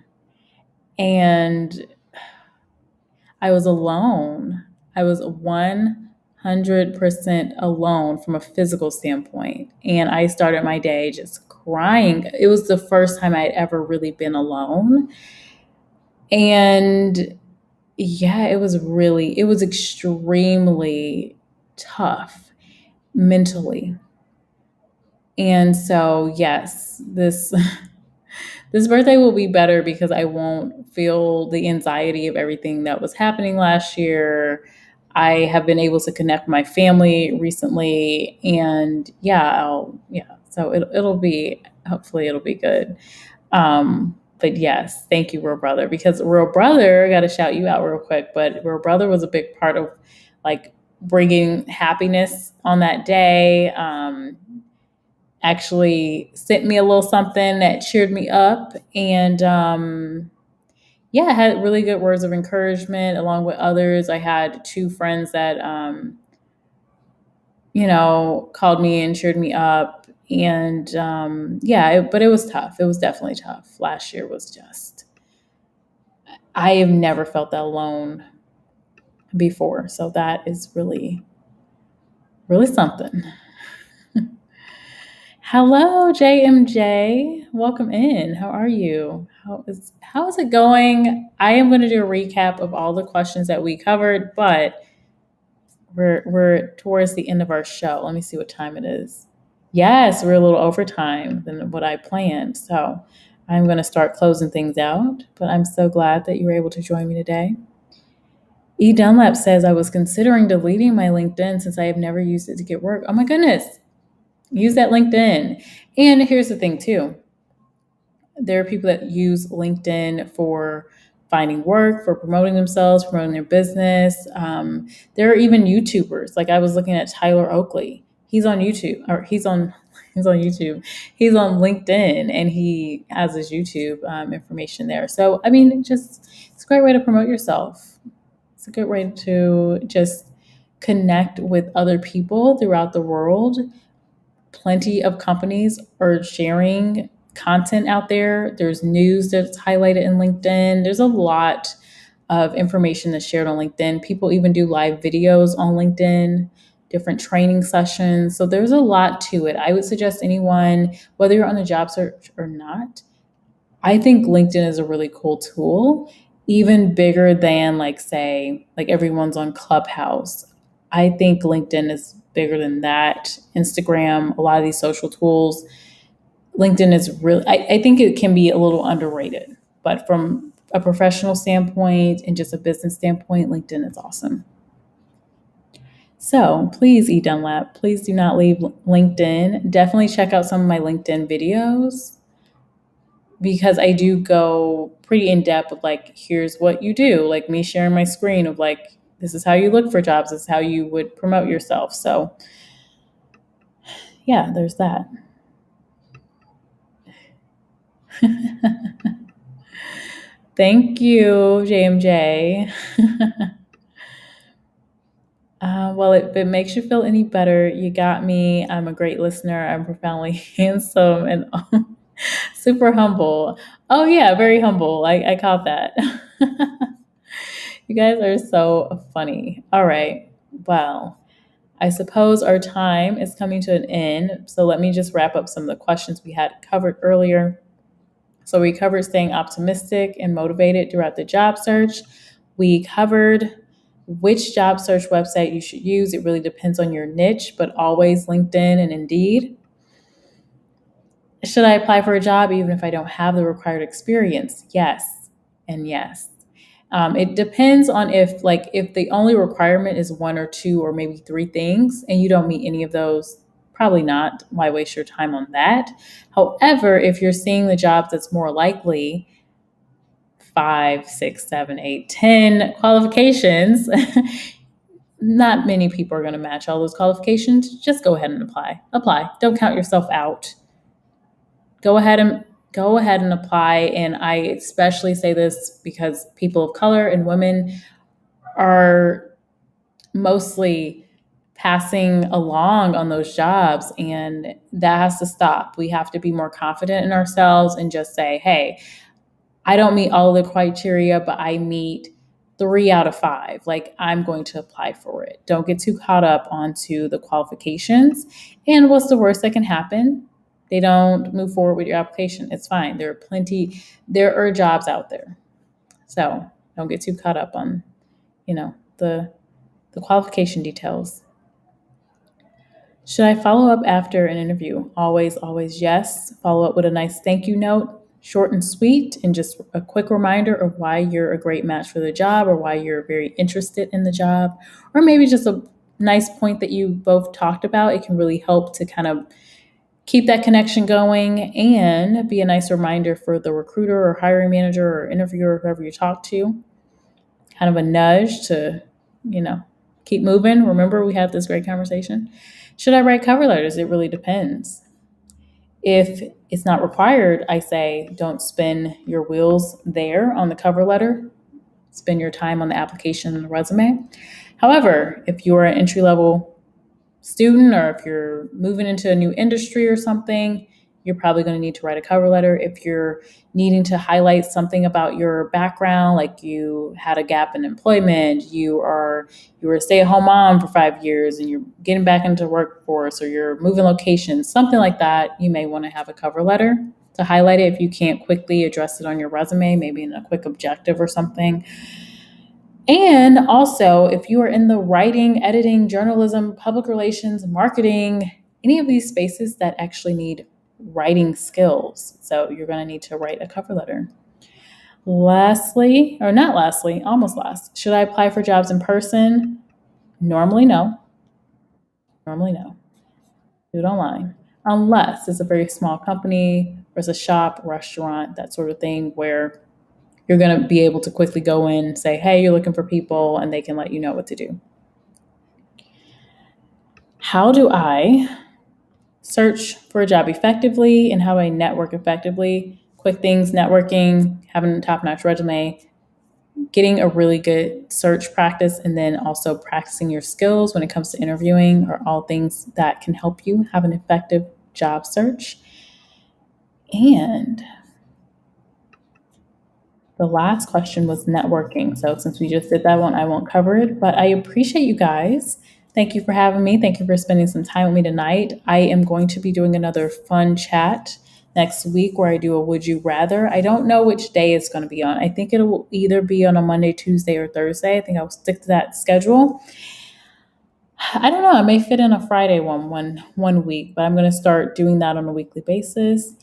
and I was alone. I was 100% alone from a physical standpoint. And I started my day just crying. It was the first time I'd ever really been alone. And yeah, it was extremely tough mentally. And so, yes, this birthday will be better because I won't feel the anxiety of everything that was happening last year. I have been able to connect with my family recently, and so it'll be, hopefully it'll be good. But yes, thank you, Real Brother, because Real Brother, got to shout you out real quick, but Real Brother was a big part of like bringing happiness on that day. Actually sent me a little something that cheered me up. And yeah, I had really good words of encouragement along with others. I had two friends that, called me and cheered me up. And but it was tough. It was definitely tough. Last year was just, I have never felt that alone before. So that is really, really something. Hello, JMJ. Welcome in. How are you? How is it going? I am going to do a recap of all the questions that we covered, but we're towards the end of our show. Let me see what time it is. Yes, we're a little over time than what I planned. So I'm going to start closing things out, but I'm so glad that you were able to join me today. E. Dunlap says, I was considering deleting my LinkedIn since I have never used it to get work. Oh my goodness. Use that LinkedIn. And here's the thing, too. There are people that use LinkedIn for finding work, for promoting themselves, promoting their business. There are even YouTubers. Like I was looking at Tyler Oakley. He's on YouTube, or he's on YouTube. He's on LinkedIn, and he has his YouTube information there. So I mean, it's a great way to promote yourself. It's a good way to just connect with other people throughout the world. Plenty of companies are sharing content out there. There's news that's highlighted in LinkedIn. There's a lot of information that's shared on LinkedIn. People even do live videos on LinkedIn, different training sessions. So there's a lot to it. I would suggest anyone, whether you're on a job search or not, I think LinkedIn is a really cool tool, even bigger than like say, like everyone's on Clubhouse. I think LinkedIn is bigger than that. Instagram, a lot of these social tools. LinkedIn is really, I think it can be a little underrated, but from a professional standpoint and just a business standpoint, LinkedIn is awesome. So please, E. Dunlap, please do not leave LinkedIn. Definitely check out some of my LinkedIn videos because I do go pretty in depth of like, here's what you do, like me sharing my screen of like, this is how you look for jobs, this is how you would promote yourself. So yeah, there's that. Thank you, JMJ. Well, if it makes you feel any better, you got me. I'm a great listener. I'm profoundly handsome and super humble. Oh, yeah, very humble. I caught that. You guys are so funny. All right. Well, I suppose our time is coming to an end. So let me just wrap up some of the questions we had covered earlier. So we covered staying optimistic and motivated throughout the job search. We covered which job search website you should use. It really depends on your niche, but always LinkedIn and Indeed. Should I apply for a job even if I don't have the required experience? Yes, and yes. It depends on if the only requirement is one or two or maybe three things and you don't meet any of those, probably not. Why waste your time on that? However, if you're seeing the jobs that's more likely, five, six, seven, eight, 10 qualifications, not many people are going to match all those qualifications. Just go ahead and apply. Apply. Don't count yourself out. Go ahead and apply. And I especially say this because people of color and women are mostly passing along on those jobs, and that has to stop. We have to be more confident in ourselves and just say, hey, I don't meet all of the criteria, but I meet 3 out of 5. Like, I'm going to apply for it. Don't get too caught up onto the qualifications. And what's the worst that can happen? They don't move forward with your application. It's fine. There are jobs out there. So don't get too caught up on, the qualification details. Should I follow up after an interview? Always, always yes. Follow up with a nice thank you note, short and sweet, and just a quick reminder of why you're a great match for the job or why you're very interested in the job, or maybe just a nice point that you both talked about. It can really help to kind of keep that connection going and be a nice reminder for the recruiter or hiring manager or interviewer, whoever you talk to. Kind of a nudge to, you know, keep moving. Remember, we had this great conversation. Should I write cover letters? It really depends. If it's not required, I say don't spin your wheels there on the cover letter. Spend your time on the application and the resume. However, if you're an entry level student or if you're moving into a new industry or something, you're probably going to need to write a cover letter. If you're needing to highlight something about your background, like you had a gap in employment, you were a stay-at-home mom for 5 years and you're getting back into the workforce, or you're moving locations, something like that, you may want to have a cover letter to highlight it if you can't quickly address it on your resume, maybe in a quick objective or something. And also, if you are in the writing, editing, journalism, public relations, marketing, any of these spaces that actually need writing skills. So you're going to need to write a cover letter. Lastly, or not lastly, almost last, should I apply for jobs in person? Normally, no. Normally, no. Do it online. Unless it's a very small company, or it's a shop, restaurant, that sort of thing, where you're going to be able to quickly go in and say, hey, you're looking for people, and they can let you know what to do. How do I search for a job effectively, and how do I network effectively? Quick things: networking, having a top-notch resume, getting a really good search practice, and then also practicing your skills when it comes to interviewing are all things that can help you have an effective job search. And the last question was networking. So since we just did that one, I won't cover it, but I appreciate you guys. Thank you for having me. Thank you for spending some time with me tonight. I am going to be doing another fun chat next week where I do a would you rather. I don't know which day it's going to be on. I think it will either be on a Monday, Tuesday, or Thursday. I think I'll stick to that schedule. I don't know. It may fit in a Friday one week, but I'm going to start doing that on a weekly basis.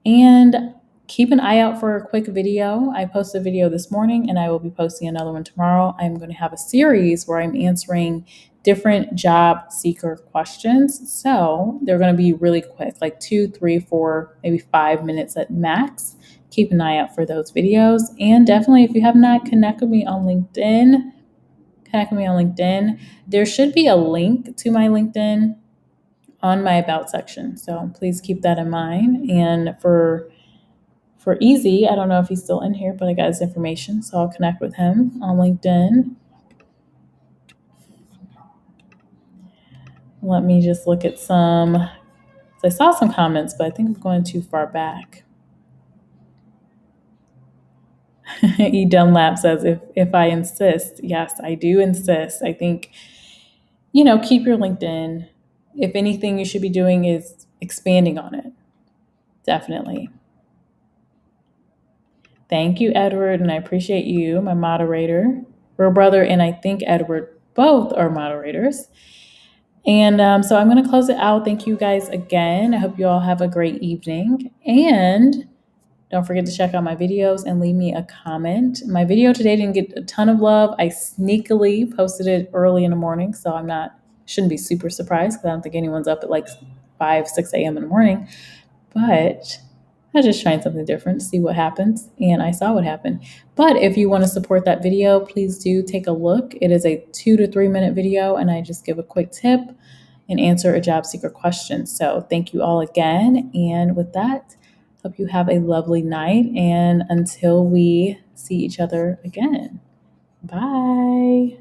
And keep an eye out for a quick video. I posted a video this morning and I will be posting another one tomorrow. I'm going to have a series where I'm answering different job seeker questions. So they're going to be really quick, like 2, 3, 4, maybe 5 minutes at max. Keep an eye out for those videos. And definitely, if you have not connected with me on LinkedIn, connect with me on LinkedIn. There should be a link to my LinkedIn on my about section. So please keep that in mind. And for Easy, I don't know if he's still in here, but I got his information, so I'll connect with him on LinkedIn. Let me just look at some. I saw some comments, but I think I'm going too far back. E. Dunlap says, if I insist, yes, I do insist. I think, keep your LinkedIn. If anything you should be doing is expanding on it. Definitely. Thank you, Edward, and I appreciate you, my moderator. Real brother and I think Edward both are moderators. And so I'm going to close it out. Thank you guys again. I hope you all have a great evening. And don't forget to check out my videos and leave me a comment. My video today didn't get a ton of love. I sneakily posted it early in the morning, so shouldn't be super surprised because I don't think anyone's up at like 5, 6 a.m. in the morning. But I just tried something different, see what happens, and I saw what happened. But if you want to support that video, please do take a look. It is a 2 to 3 minute video, and I just give a quick tip and answer a job seeker question. So thank you all again. And with that, hope you have a lovely night. And until we see each other again, bye.